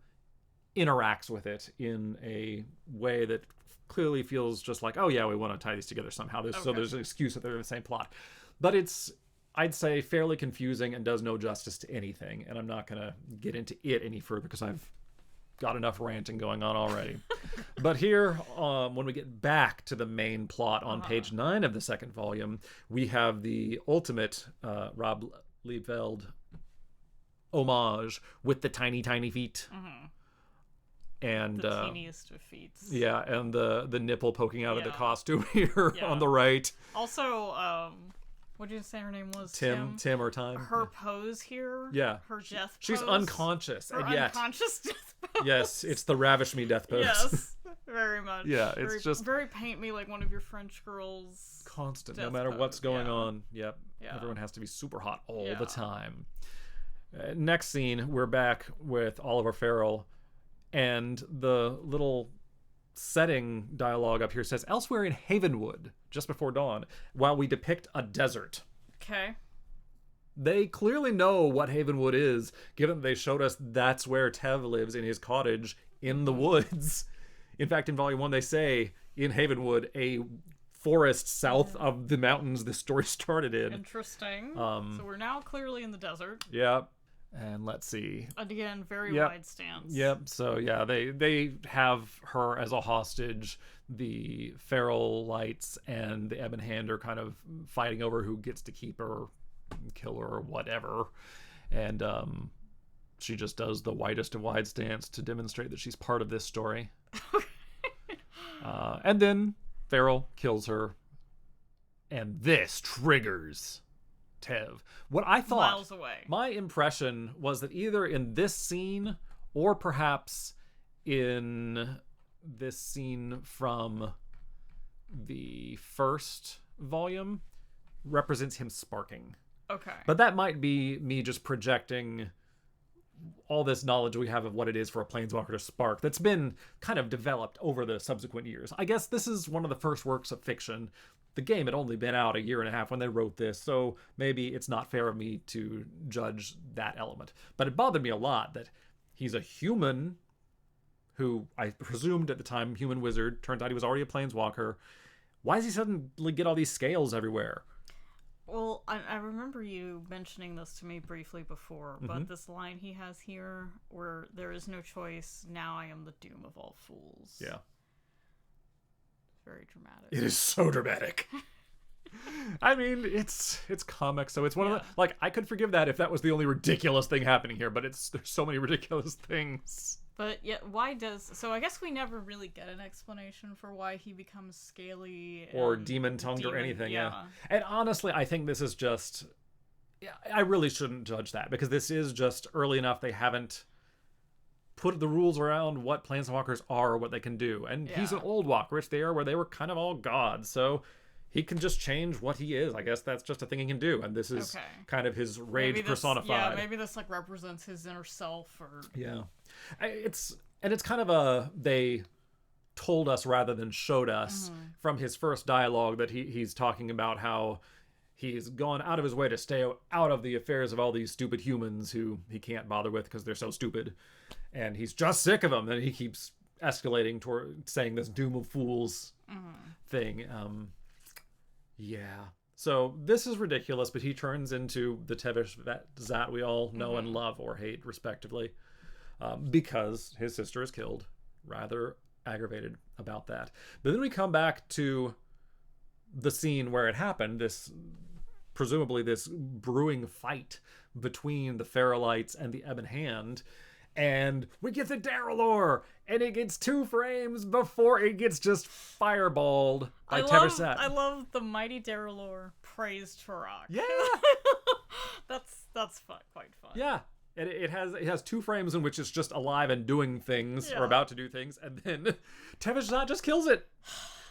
interacts with it in a way that clearly feels just like, oh yeah, we want to tie these together somehow. So there's an excuse that they're in the same plot. But it's, I'd say, fairly confusing and does no justice to anything. And I'm not going to get into it any further because I've got enough ranting going on already. But here, when we get back to the main plot on page 9 of the second volume, we have the ultimate Rob Liefeld homage with the tiny, tiny feet. And The teeniest of feet. yeah, and the nipple poking out of the costume here on the right. Also, what did you say her name was? Tim or Time. Her pose here. Yeah. Her death pose. She's unconscious, Her and yet unconscious death pose. yes, it's the ravish me death pose. Yes, very much. Yeah, it's just very paint me like one of your French girls. constant, no death matter what's pose, going yeah. on. Yep, Yeah. everyone has to be super hot all Yeah. the time. Next scene, we're back with Oliver Farrell, and the little setting dialogue up here says, elsewhere in Havenwood, just before dawn, while we depict a desert. Okay. They clearly know what Havenwood is, given that they showed us that's where Tev lives in his cottage in the woods. In fact, in Volume 1, they say, in Havenwood, a forest south of the mountains this story started in. Interesting. So we're now clearly in the desert. Yep. And let's see. And again, very wide stance. Yep. So yeah, they have her as a hostage. The feral lights and the Ebon Hand are kind of fighting over who gets to keep her, kill her, or whatever. And she just does the widest of wide stance to demonstrate that she's part of this story. And then Feral kills her, and this triggers Tev. What I thought, Miles away. my impression was that either in this scene or perhaps in this scene from the first volume represents him sparking. Okay. But that might be me just projecting all this knowledge we have of what it is for a planeswalker to spark that's been kind of developed over the subsequent years. I guess this is one of the first works of fiction. The game had only been out a year and a half when they wrote this, so maybe it's not fair of me to judge that element. But it bothered me a lot that he's a human who I presumed at the time, human wizard. Turns out he was already a planeswalker. Why does he suddenly get all these scales everywhere? Well, I remember you mentioning this to me briefly before, but this line he has here, where there is no choice, now I am the doom of all fools. Yeah. Very dramatic. It is so dramatic. I mean, it's comic, so it's one of the, like, I could forgive that if that was the only ridiculous thing happening here, but there's so many ridiculous things. But yet, why does... So I guess we never really get an explanation for why he becomes scaly. Or demon-tongued or anything, yeah. And honestly, I think this is just... Yeah, I really shouldn't judge that, because this is just early enough they haven't put the rules around what planeswalkers are or what they can do. And he's an old walker. It's there where they were kind of all gods, so he can just change what he is. I guess that's just a thing he can do, and this is kind of his rage personified. Yeah, maybe this like represents his inner self, or it's kind of a they told us rather than showed us from his first dialogue that he's talking about how he's gone out of his way to stay out of the affairs of all these stupid humans who he can't bother with because they're so stupid, and he's just sick of them. And he keeps escalating toward saying this doom of fools thing. Yeah. So this is ridiculous, but he turns into the Tevish Zat we all know and love or hate, respectively, because his sister is killed. Rather aggravated about that. But then we come back to the scene where it happened, presumably this brewing fight between the Feralites and the Ebon Hand, and we get the Darylor, and it gets 2 frames before it gets just fireballed by Tevish Zat. I love the mighty Darylor praised Turok. Yeah. that's fun, quite fun. Yeah. It has 2 frames in which it's just alive and doing things or about to do things, and then Tevesh Zat just kills it.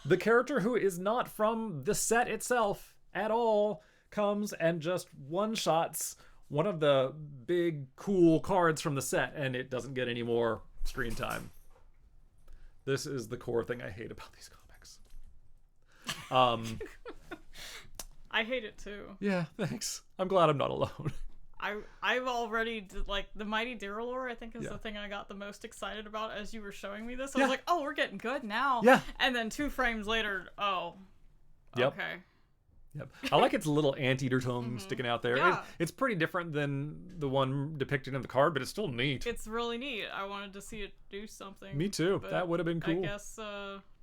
The character who is not from the set itself at all comes and just one-shots one of the big cool cards from the set, and it doesn't get any more screen time. This is the core thing I hate about these comics. I hate it too. Yeah, thanks. I'm glad I'm not alone. I've already like the Mighty Duralore, I think is the thing I got the most excited about as you were showing me this. I was like, oh, we're getting good now. Yeah. And then 2 frames later, oh. Yep. Okay. Yep. I like its little anteater tongue sticking out there. Yeah. It's pretty different than the one depicted in the card, but it's still neat. It's really neat. I wanted to see it do something. Me too. That would have been cool. I guess,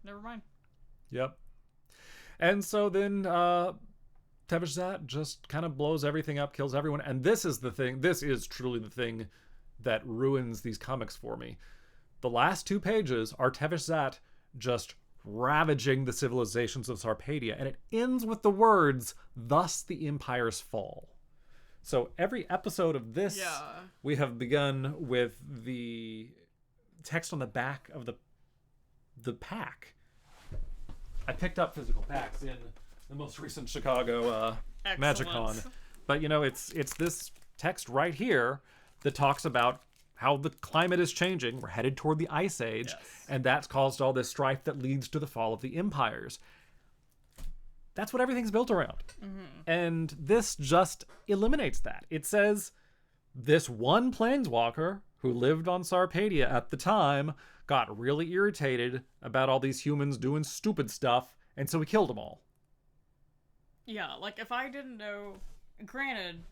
never mind. Yep. And so then Tevesh Zat just kind of blows everything up, kills everyone. And this is the thing. This is truly the thing that ruins these comics for me. The last 2 pages are Tevesh Zat just ravaging the civilizations of Sarpedia, and it ends with the words, "Thus the empires fall." So every episode of this, we have begun with the text on the back of the pack. I picked up physical packs in the most recent Chicago MagicCon, but it's this text right here that talks about how the climate is changing. We're headed toward the Ice Age, and that's caused all this strife that leads to the fall of the empires. That's what everything's built around. And this just eliminates that. It says this one planeswalker who lived on Sarpedia at the time got really irritated about all these humans doing stupid stuff, and so he killed them all. Yeah, like if I didn't know, granted,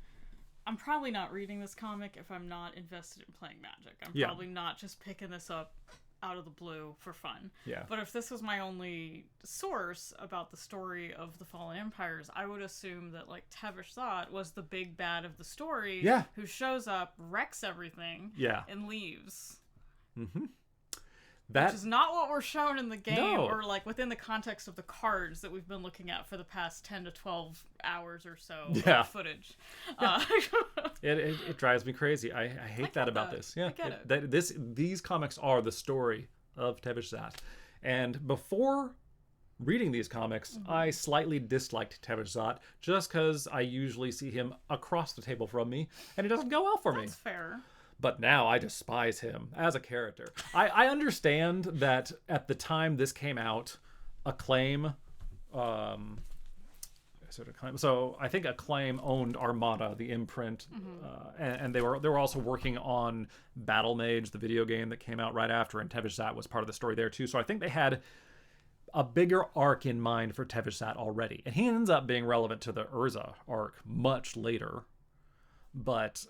I'm probably not reading this comic if I'm not invested in playing Magic. I'm probably not just picking this up out of the blue for fun. Yeah. But if this was my only source about the story of the Fallen Empires, I would assume that like Tevesh Zat was the big bad of the story who shows up, wrecks everything, and leaves. Which is not what we're shown in the game or like within the context of the cards that we've been looking at for the past 10 to 12 hours or so of footage. It drives me crazy. I hate that about this. Yeah, I get it. These comics are the story of Tevesh Zat. And before reading these comics, I slightly disliked Tevesh Zat just because I usually see him across the table from me, and it doesn't go well for me. That's fair. But now I despise him as a character. I understand that at the time this came out, Acclaim, so I think Acclaim owned Armada, the imprint, and they were also working on Battle Mage, the video game that came out right after, and Tevesh Zat was part of the story there too. So I think they had a bigger arc in mind for Tevesh Zat already, and he ends up being relevant to the Urza arc much later. But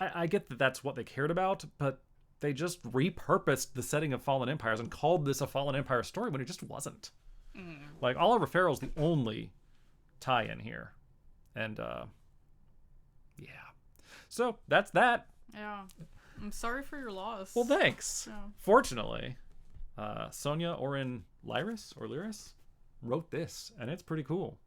I get that that's what they cared about, but they just repurposed the setting of Fallen Empires and called this a Fallen Empire story when it just wasn't. Like, Oliver Farrell's the only tie-in here. And, So, that's that. Yeah. I'm sorry for your loss. Well, thanks. Yeah. Fortunately, Sonia Oren Lyris wrote this, and it's pretty cool.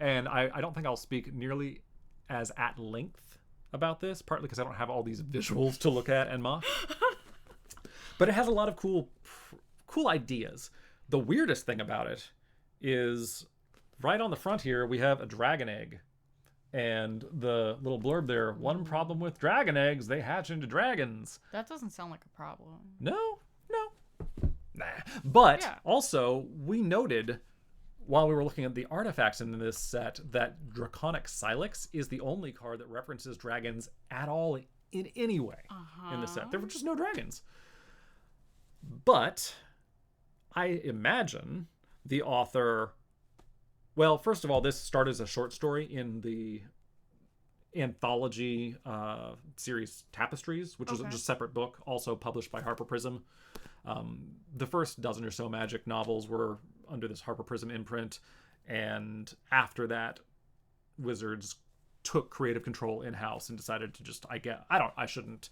And I don't think I'll speak nearly as at length about this, partly because I don't have all these visuals to look at and mock. But it has a lot of cool ideas. The weirdest thing about it is right on the front here, we have a dragon egg. And the little blurb there, one problem with dragon eggs, they hatch into dragons. That doesn't sound like a problem. No. Nah. But also, we noted while we were looking at the artifacts in this set that Draconic Silex is the only card that references dragons at all in any way in the set. There were just no dragons. But I imagine the author... Well, first of all, this started as a short story in the anthology series Tapestries, which was just a separate book, also published by Harper Prism. The first dozen or so Magic novels were under this Harper Prism imprint, and after that, Wizards took creative control in-house and decided to just, I shouldn't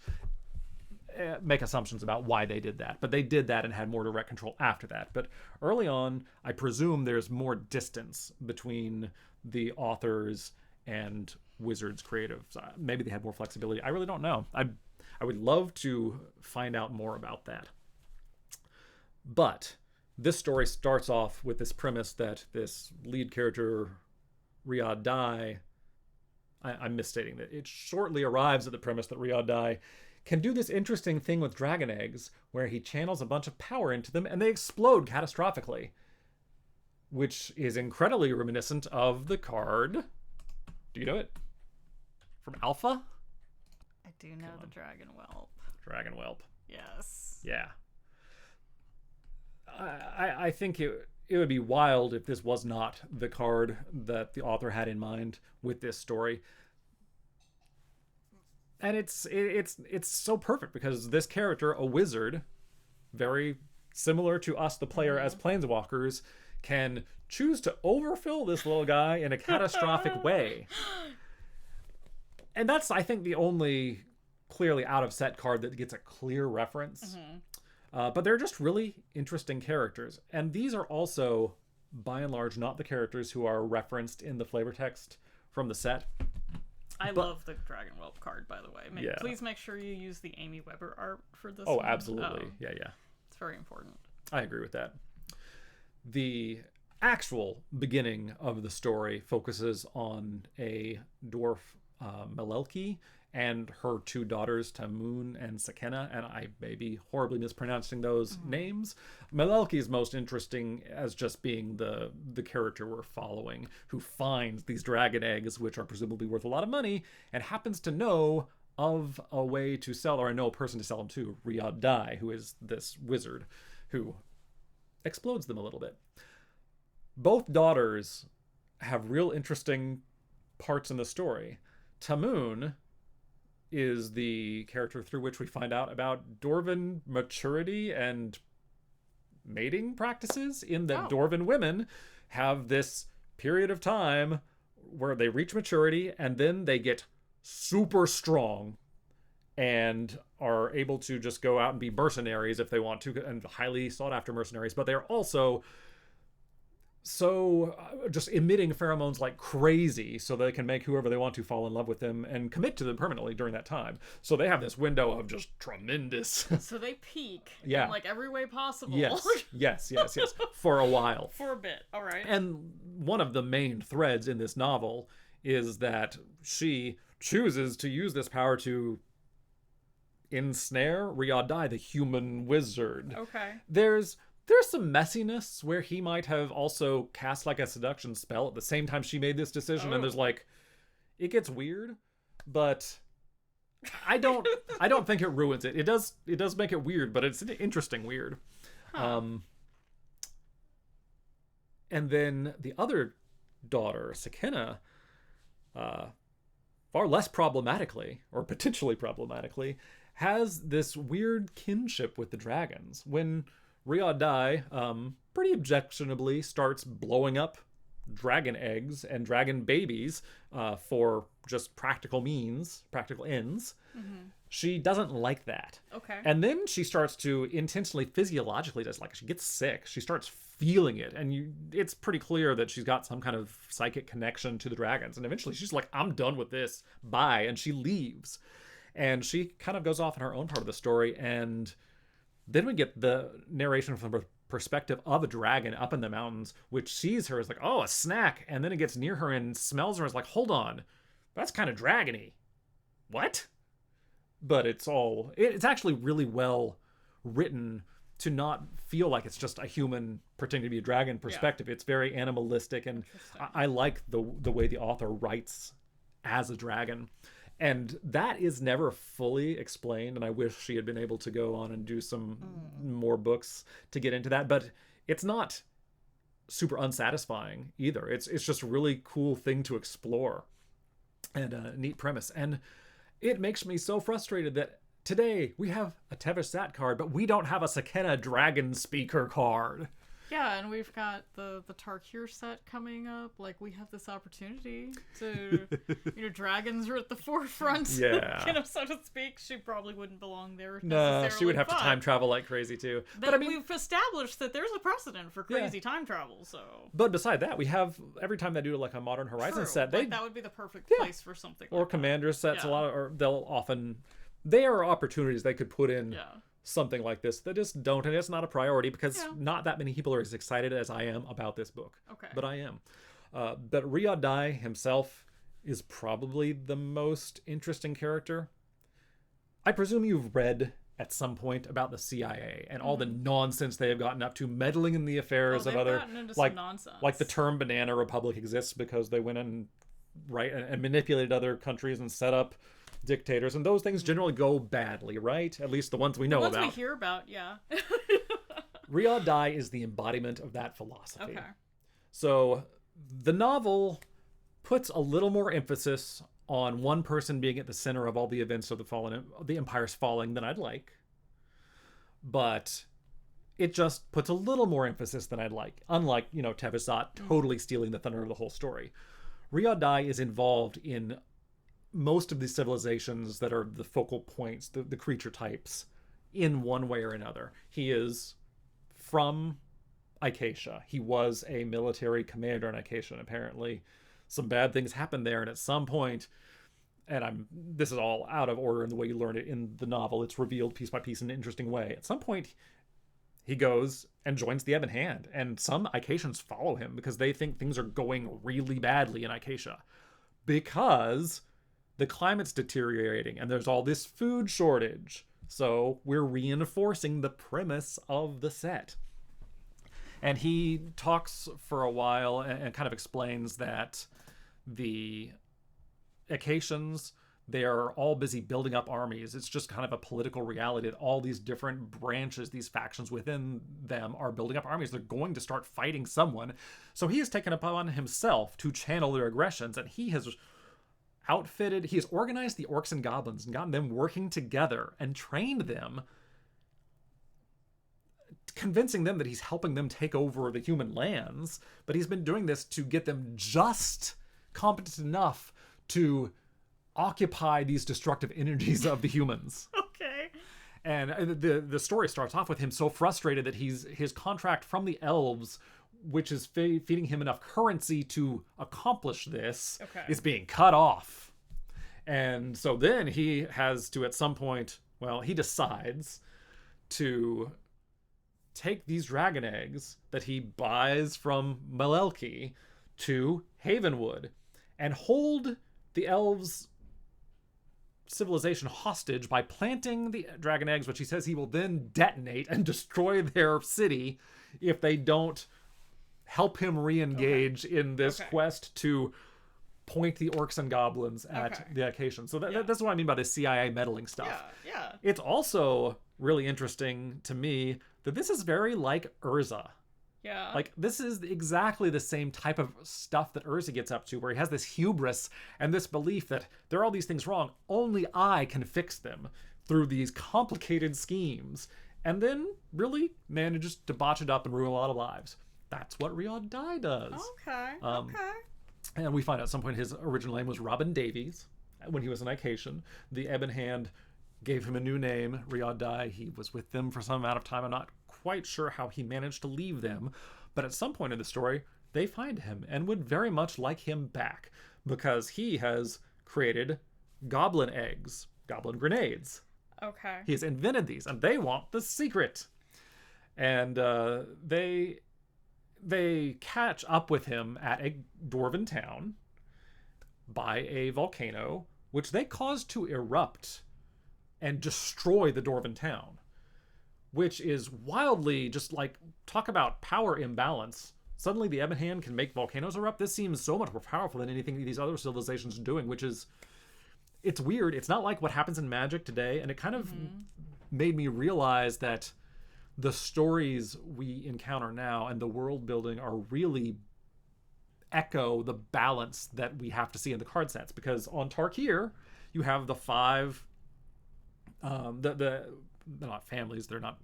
make assumptions about why they did that, but they did that and had more direct control after that. But early on, I presume there's more distance between the authors and Wizards creative. So maybe they had more flexibility. I really don't know. I would love to find out more about that. But this story starts off with this premise that this lead character, Riyadh Dai, I'm misstating that. It shortly arrives at the premise that Riyadh Dai can do this interesting thing with dragon eggs where he channels a bunch of power into them and they explode catastrophically, which is incredibly reminiscent of the card. Do you know it? From Alpha? I do know the Dragon Whelp. Dragon Whelp. Yes. Yeah. I think it would be wild if this was not the card that the author had in mind with this story. And it's so perfect because this character, a wizard, very similar to us, the player, as planeswalkers, can choose to overfill this little guy in a catastrophic way. And that's, I think, the only clearly out of set card that gets a clear reference. But they're just really interesting characters. And these are also, by and large, not the characters who are referenced in the flavor text from the set. I love the Dragon Whelp card, by the way. Please make sure you use the Amy Weber art for this one. Absolutely. Yeah. It's very important. I agree with that. The actual beginning of the story focuses on a dwarf, Melelki, and her two daughters, Tamun and Sakena, and I may be horribly mispronouncing those names. Melelki is most interesting as just being the character we're following, who finds these dragon eggs, which are presumably worth a lot of money, and happens to know of a way to sell, or I know a person to sell them to, Riyadh Dai, who is this wizard who explodes them a little bit. Both daughters have real interesting parts in the story. Tamun is the character through which we find out about Dwarven maturity and mating practices, in that Dwarven women have this period of time where they reach maturity and then they get super strong and are able to just go out and be mercenaries if they want to, and highly sought after mercenaries, but they're also so just emitting pheromones like crazy so they can make whoever they want to fall in love with them and commit to them permanently during that time. So they have this window of just tremendous. So they peak in like every way possible. Yes. For a while. For a bit. All right. And one of the main threads in this novel is that she chooses to use this power to ensnare Riyadh Dai, the human wizard. Okay. There's some messiness where he might have also cast like a seduction spell at the same time she made this decision, and there's like, it gets weird, but I don't think it ruins it. It does make it weird, but it's an interesting weird. And then the other daughter, Sakena, far less problematically, or potentially problematically, has this weird kinship with the dragons. When Riyadh Dai, pretty objectionably, starts blowing up dragon eggs and dragon babies for just practical ends. She doesn't like that. Okay. And then she starts to intentionally physiologically, just like she gets sick. She starts feeling it, and it's pretty clear that she's got some kind of psychic connection to the dragons. And eventually she's like, I'm done with this. Bye. And she leaves. And she kind of goes off in her own part of the story, and then we get the narration from the perspective of a dragon up in the mountains, which sees her as like, oh, a snack. And then it gets near her and smells her as like, hold on, that's kind of dragony. What? But it's actually really well written to not feel like it's just a human pretending to be a dragon perspective. It's very animalistic, and I like the way the author writes as a dragon. And that is never fully explained, and I wish she had been able to go on and do some more books to get into that. But it's not super unsatisfying either. It's just a really cool thing to explore, and a neat premise. And it makes me so frustrated that today we have a Tevesh Sat card, but we don't have a Sakena Dragon Speaker card. Yeah, and we've got the Tarkir set coming up. Like, we have this opportunity to, dragons are at the forefront, Yeah. so to speak. She probably wouldn't belong there No, she would have to time travel like crazy too. But I mean, we've established that there's a precedent for crazy time travel, so. But beside that, we have every time they do like a Modern Horizon set, that would be the perfect place for something. Or like Commander sets Yeah. a lot of, or they'll often. There are opportunities they could put in. Yeah. Something like this that just don't, and it's not a priority because not that many people are as excited as I am about this book. Okay. But I am. But Riyadh Dai himself is probably the most interesting character. I presume you've read at some point about the CIA and all the nonsense they have gotten up to, meddling in the affairs of other, like nonsense. Like the term Banana Republic exists because they went and and manipulated other countries and set up dictators, and those things generally go badly, right? At least the ones we know about. The ones we hear about, yeah. Riyadh Dai is the embodiment of that philosophy. Okay. So the novel puts a little more emphasis on one person being at the center of all the events of the Empire's falling than I'd like. But it just puts a little more emphasis than I'd like. Unlike, Tevizat totally stealing the thunder of the whole story. Riyadh Dai is involved in most of the civilizations that are the focal points, the creature types, in one way or another. He is from Acacia. He was a military commander in Acacia, and apparently some bad things happened there, and at some point, and this is all out of order in the way you learn it in the novel, it's revealed piece by piece in an interesting way. At some point, he goes and joins the Ebon Hand, and some Acacians follow him because they think things are going really badly in Acacia. Because the climate's deteriorating and there's all this food shortage. So we're reinforcing the premise of the set. And he talks for a while and kind of explains that the Acacians, they are all busy building up armies. It's just kind of a political reality that all these different branches, these factions within them are building up armies. They're going to start fighting someone. So he has taken upon himself to channel their aggressions, and he has organized the orcs and goblins and gotten them working together and trained them, convincing them that he's helping them take over the human lands. But he's been doing this to get them just competent enough to occupy these destructive energies of the humans. Okay. And the story starts off with him so frustrated that his contract from the elves, which is feeding him enough currency to accomplish this, is being cut off. And so then he has to, at some point, he decides to take these dragon eggs that he buys from Malelki to Havenwood and hold the elves' civilization hostage by planting the dragon eggs, which he says he will then detonate and destroy their city if they don't help him re-engage in this quest to point the orcs and goblins at the Acacians. So that's what I mean by the CIA meddling stuff. Yeah. It's also really interesting to me that this is very like Urza. Yeah. Like, this is exactly the same type of stuff that Urza gets up to, where he has this hubris and this belief that there are all these things wrong. Only I can fix them through these complicated schemes. And then really manages to botch it up and ruin a lot of lives. That's what Riyadh Dai does. Okay. And we find out at some point his original name was Robin Davies when he was an Acacian. The Ebon Hand gave him a new name, Riyadh Dai. He was with them for some amount of time. I'm not quite sure how he managed to leave them, but at some point in the story, they find him and would very much like him back because he has created goblin eggs, goblin grenades. Okay. He has invented these, and they want the secret. And they catch up with him at a dwarven town by a volcano, which they cause to erupt and destroy the dwarven town, which is wildly just like, talk about power imbalance. Suddenly the Ebon Hand can make volcanoes erupt. This seems so much more powerful than anything these other civilizations are doing, which is, it's weird. It's not like what happens in Magic today, and it kind of made me realize that the stories we encounter now and the world building are really echo the balance that we have to see in the card sets. Because on Tarkir, you have the five, they're not families, they're not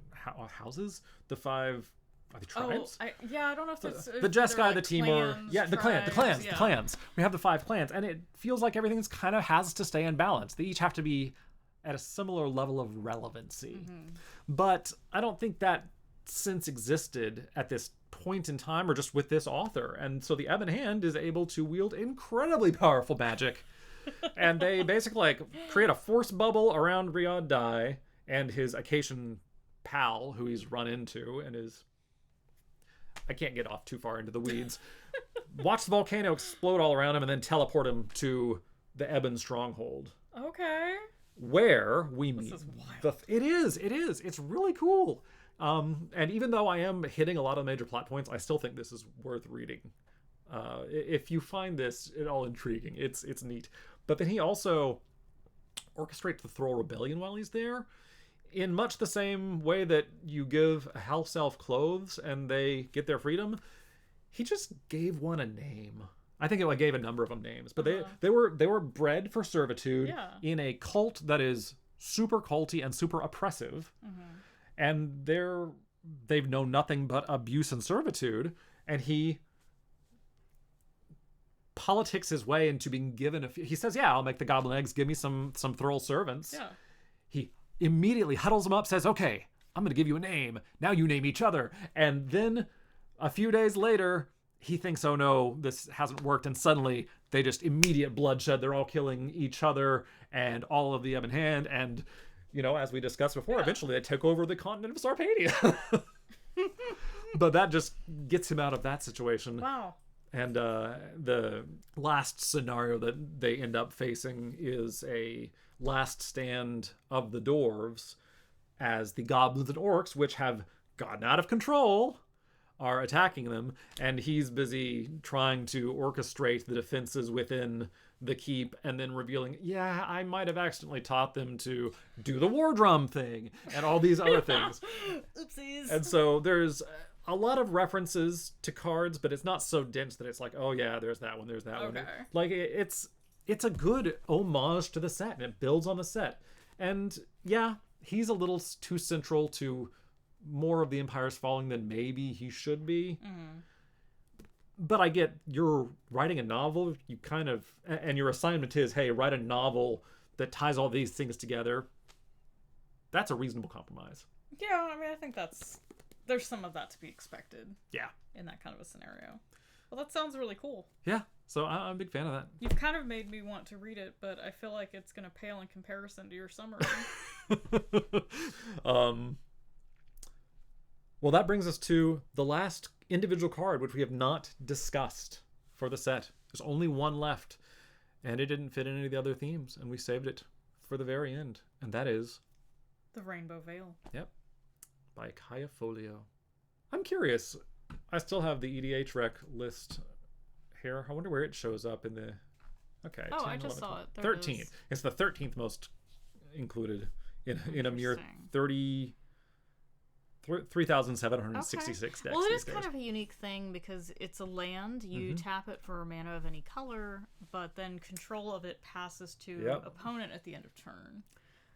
houses, the five Are they tribes? I don't know if it's... The Jeskai, like the Timur... clans, Yeah, the tribes, clans. We have the 5 clans, and it feels like everything's kind of has to stay in balance. They each have to be at a similar level of relevancy. But I don't think that sense existed at this point in time or just with this author. And so the Ebon Hand is able to wield incredibly powerful magic. And they basically like create a force bubble around Riyadh Dai and his Acacian pal who he's run into and is... I can't get off too far into the weeds. Watch the volcano explode all around him and then teleport him to the Ebon stronghold. Okay. Where we meet. This is wild. It is. It's really cool. And even though I am hitting a lot of major plot points, I still think this is worth reading. If you find this at all intriguing, it's neat. But then he also orchestrates the Thrall Rebellion while he's there, in much the same way that you give a house elf clothes and they get their freedom. He just gave one a name. I think I gave a number of them names, but they were bred for servitude in a cult that is super culty and super oppressive, and they've known nothing but abuse and servitude. And he politics his way into being given he says, "Yeah, I'll make the goblin eggs. Give me some thrall servants." Yeah. He immediately huddles them up, says, "Okay, I'm going to give you a name. Now you name each other." And then a few days later, he thinks, "Oh no, this hasn't worked." And suddenly they just immediate bloodshed. They're all killing each other and all of the Ebon Hand. And, as we discussed before, eventually they took over the continent of Sarpedia. But that just gets him out of that situation. Wow. And the last scenario that they end up facing is a last stand of the dwarves as the goblins and orcs, which have gotten out of control, are attacking them. And he's busy trying to orchestrate the defenses within the keep and then revealing, yeah, I might have accidentally taught them to do the war drum thing and all these other things. Oopsies. And so there's a lot of references to cards, but it's not so dense that it's like, oh yeah, there's that one, there's that one. Like it's a good homage to the set, and it builds on the set. And yeah, he's a little too central to more of the Empire's Falling than maybe he should be. But I get, you're writing a novel, you kind of, and your assignment is, hey, write a novel that ties all these things together. That's a reasonable compromise. Yeah, I mean, I think there's some of that to be expected. Yeah. In that kind of a scenario. Well, that sounds really cool. Yeah, so I'm a big fan of that. You've kind of made me want to read it, but I feel like it's going to pale in comparison to your summary. Well, that brings us to the last individual card, which we have not discussed for the set. There's only one left, and it didn't fit in any of the other themes, and we saved it for the very end, and that is... The Rainbow Veil. Yep. By Kaya Folio. I'm curious. I still have the EDH rec list here. I wonder where it shows up in the... Okay. Oh, 10, I just 11, saw it. 13th. It's the 13th most included in a mere 3,766 decks. Well, it is these kind days. of a unique thing because it's a land. You tap it for a mana of any color, but then control of it passes to opponent at the end of turn.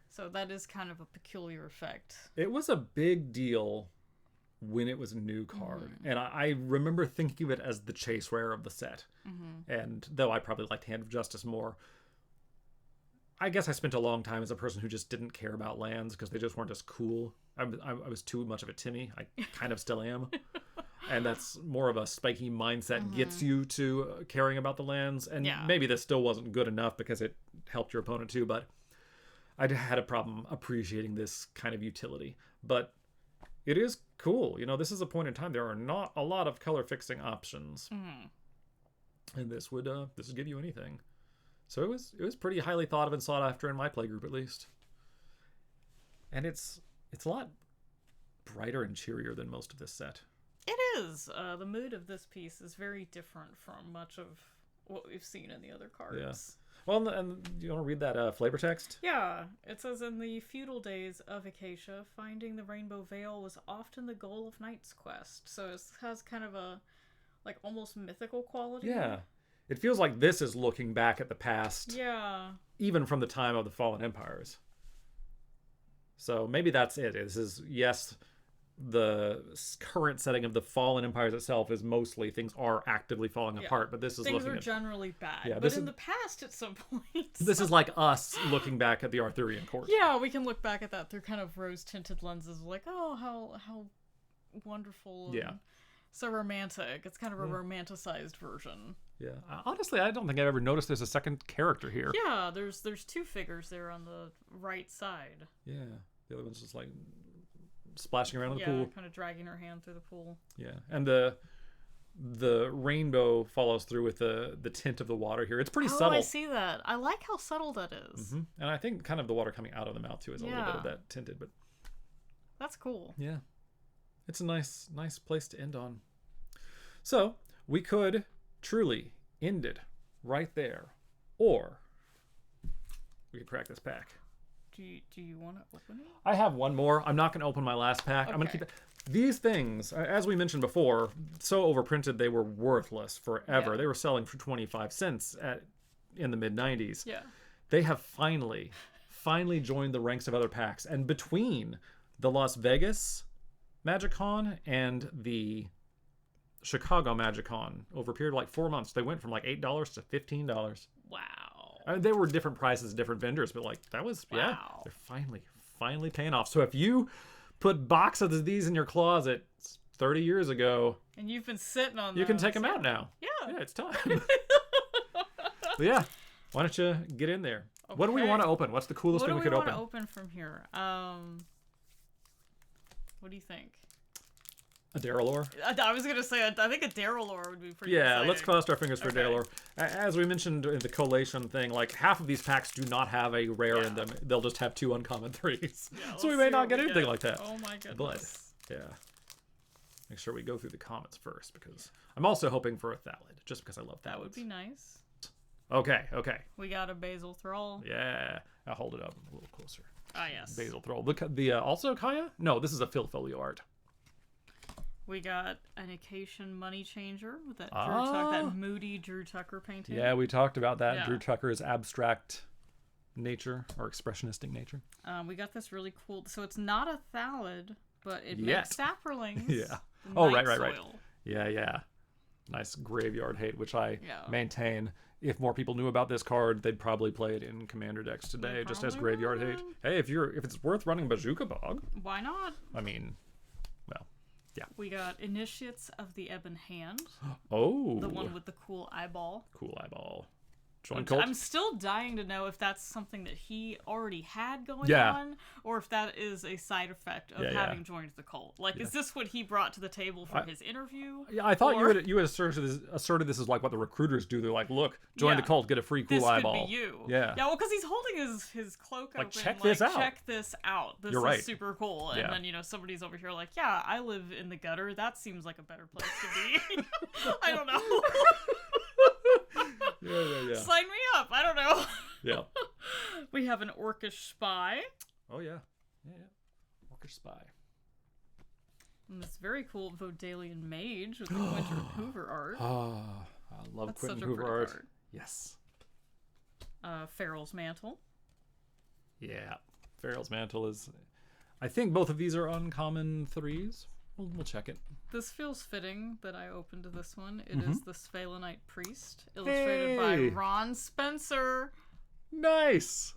So that is kind of a peculiar effect. It was a big deal when it was a new card. And I remember thinking of it as the chase rare of the set. And though I probably liked Hand of Justice more, I guess I spent a long time as a person who just didn't care about lands because they just weren't as cool. I was too much of a Timmy. I kind of still am. And that's more of a spiky mindset gets you to caring about the lands. And maybe this still wasn't good enough because it helped your opponent too, but I had a problem appreciating this kind of utility. But it is cool. This is a point in time. There are not a lot of color fixing options. And this would give you anything. So it was pretty highly thought of and sought after in my playgroup, at least. And it's a lot brighter and cheerier than most of this set. It is. The mood of this piece is very different from much of what we've seen in the other cards. Yeah. Well, and you want to read that flavor text? Yeah. It says, in the feudal days of Acacia, finding the Rainbow Veil was often the goal of Knight's Quest. So it has kind of a, like, almost mythical quality. Yeah. It feels like this is looking back at the past. Yeah. Even from the time of the Fallen Empires. So maybe that's it. This is, yes, current setting of the Fallen Empires itself is mostly things are actively falling apart, but this is things looking are at, generally bad. Yeah, but in the past, at some point, this is like us looking back at the Arthurian court. Yeah, we can look back at that through kind of rose-tinted lenses, like, oh, how wonderful. And so romantic. It's kind of a romanticized version. Yeah. Honestly, I don't think I've ever noticed there's a second character here. Yeah, there's two figures there on the right side. Yeah. The other one's just like splashing around in the pool. Yeah, kind of dragging her hand through the pool. Yeah. And the rainbow follows through with the tint of the water here. It's pretty subtle. I see that. I like how subtle that is. Mm-hmm. And I think kind of the water coming out of the mouth too is a little bit of that tinted, but that's cool. Yeah. It's a nice place to end on. So, we could truly end it right there, or we could crack this pack. Do you want to open it? I have one more. I'm not going to open my last pack. Okay. I'm going to keep it. These things, as we mentioned before, so overprinted they were worthless forever. Yeah. They were selling for 25 cents in the mid-90s. Yeah. They have finally joined the ranks of other packs. And between the Las Vegas MagicCon and the Chicago MagicCon, over a period of like 4 months, they went from like $8 to $15. Wow. They were different prices, different vendors, but like that was they're finally paying off. So if you put boxes of these in your closet 30 years ago, and you've been sitting on them, you can take them out now. Yeah, it's time. But yeah, why don't you get in there? Okay. What do we want to open? What's the coolest thing we could open? What do we want to open from here? What do you think? A Darylore? I was gonna say, I think a Darylore would be pretty exciting. Let's cross our fingers for Darylore. As we mentioned in the collation thing, like half of these packs do not have a rare in them. They'll just have 2 uncommon 3s. Yeah, so we may not get anything like that. Oh my goodness. But, yeah. Make sure we go through the comments first, because I'm also hoping for a Thallid, just because I love Thallids. That would be nice. Okay. We got a Basil Thrall. Yeah. I'll hold it up a little closer. Ah, yes. Basil Thrall. Look at the also Kaya? No, this is a Filfolio art. We got an Acacian Money Changer with that that moody Drew Tucker painting. Yeah, we talked about that. Yeah. Drew Tucker's abstract nature or expressionistic nature. We got this really cool. So it's not a Thallid, but it makes sapperlings. Yeah. Oh, right. Yeah. Nice graveyard hate, which I maintain. If more people knew about this card, they'd probably play it in Commander decks today, just as graveyard hate. Hey, if it's worth running Bazooka Bog, why not? I mean, well, yeah. We got Initiates of the Ebon Hand. Oh. The one with the cool eyeball. I'm still dying to know if that's something that he already had going on, or if that is a side effect of having joined the cult. Like, is this what he brought to the table for his interview? Yeah, I thought you had asserted this is like what the recruiters do. They're like, look, join the cult, get a free cool eyeball. This could be you. Yeah. Yeah, well, because he's holding his cloak open. Check this out. Check this out. This is super cool. And then, somebody's over here like, yeah, I live in the gutter. That seems like a better place to be. I don't know. Yeah. Sign me up. I don't know. Yeah. We have an Orcish Spy. Oh, yeah. Orcish Spy. And this very cool Vodalian Mage with the Quentin Hoover art. Oh, I love Quentin Hoover art. Yes. Farrell's Mantle. Yeah. Farrell's Mantle is... I think both of these are uncommon 3s. We'll check it. This feels fitting that I opened this one. It is the Sphalenite Priest, illustrated by Ron Spencer. Nice.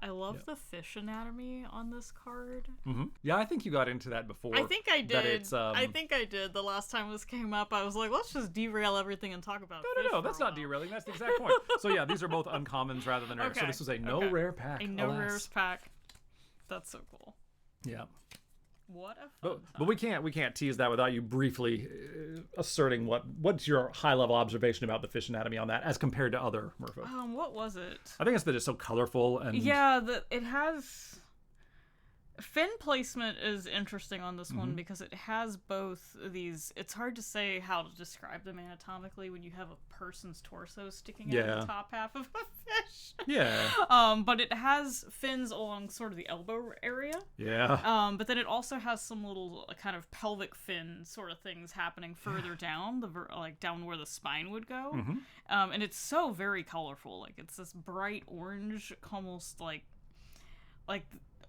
I love the fish anatomy on this card. Mm-hmm. Yeah, I think you got into that before. I think I did. I think I did. The last time this came up, I was like, let's just derail everything and talk about fish. No, that's not derailing. That's the exact point. So yeah, these are both uncommons rather than rare. So this was a no rare pack. A no rares pack. That's so cool. Yeah. What a fun time. But we can't tease that without you briefly asserting what's your high level observation about the fish anatomy on that as compared to other merfolk. What was it? I think it's that it's so colorful and it has fin placement is interesting on this one because it has both these. It's hard to say how to describe them anatomically when you have a person's torso sticking out of the top half of a fish. Yeah. But it has fins along sort of the elbow area. Yeah. But then it also has some little kind of pelvic fin sort of things happening further down, down where the spine would go. And it's so very colorful. Like it's this bright orange, almost like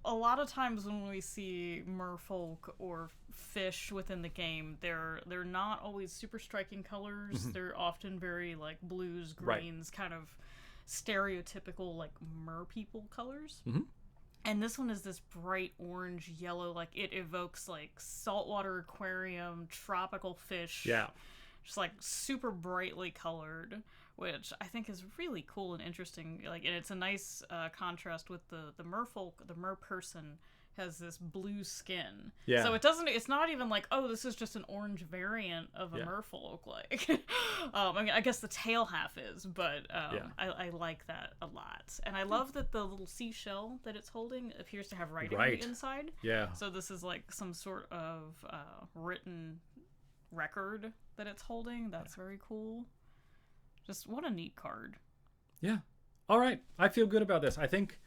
a lot of times when we see merfolk or fish within the game, they're not always super striking colors. They're often very like blues, greens, kind of stereotypical like mer people colors. And this one is this bright orange yellow, like it evokes like saltwater aquarium, tropical fish. Yeah. Just like super brightly colored, which I think is really cool and interesting. Like, and it's a nice contrast with the merfolk. The mer person has this blue skin. Yeah. So it's not even like, oh, this is just an orange variant of a merfolk. Like, I mean, I guess the tail half is, but I like that a lot. And I love that the little seashell that it's holding appears to have writing on the inside. Yeah. So this is like some sort of written record that it's holding. That's very cool. Just what a neat card. Yeah. All right. I feel good about this. I think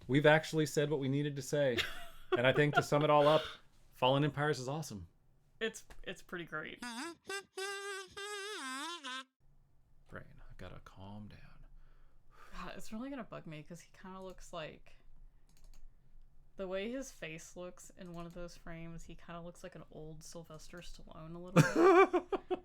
we've actually said what we needed to say. And I think to sum it all up, Fallen Empires is awesome. It's pretty great. Brain, I gotta calm down. God, it's really gonna bug me because he kind of looks like, the way his face looks in one of those frames, he kind of looks like an old Sylvester Stallone a little bit.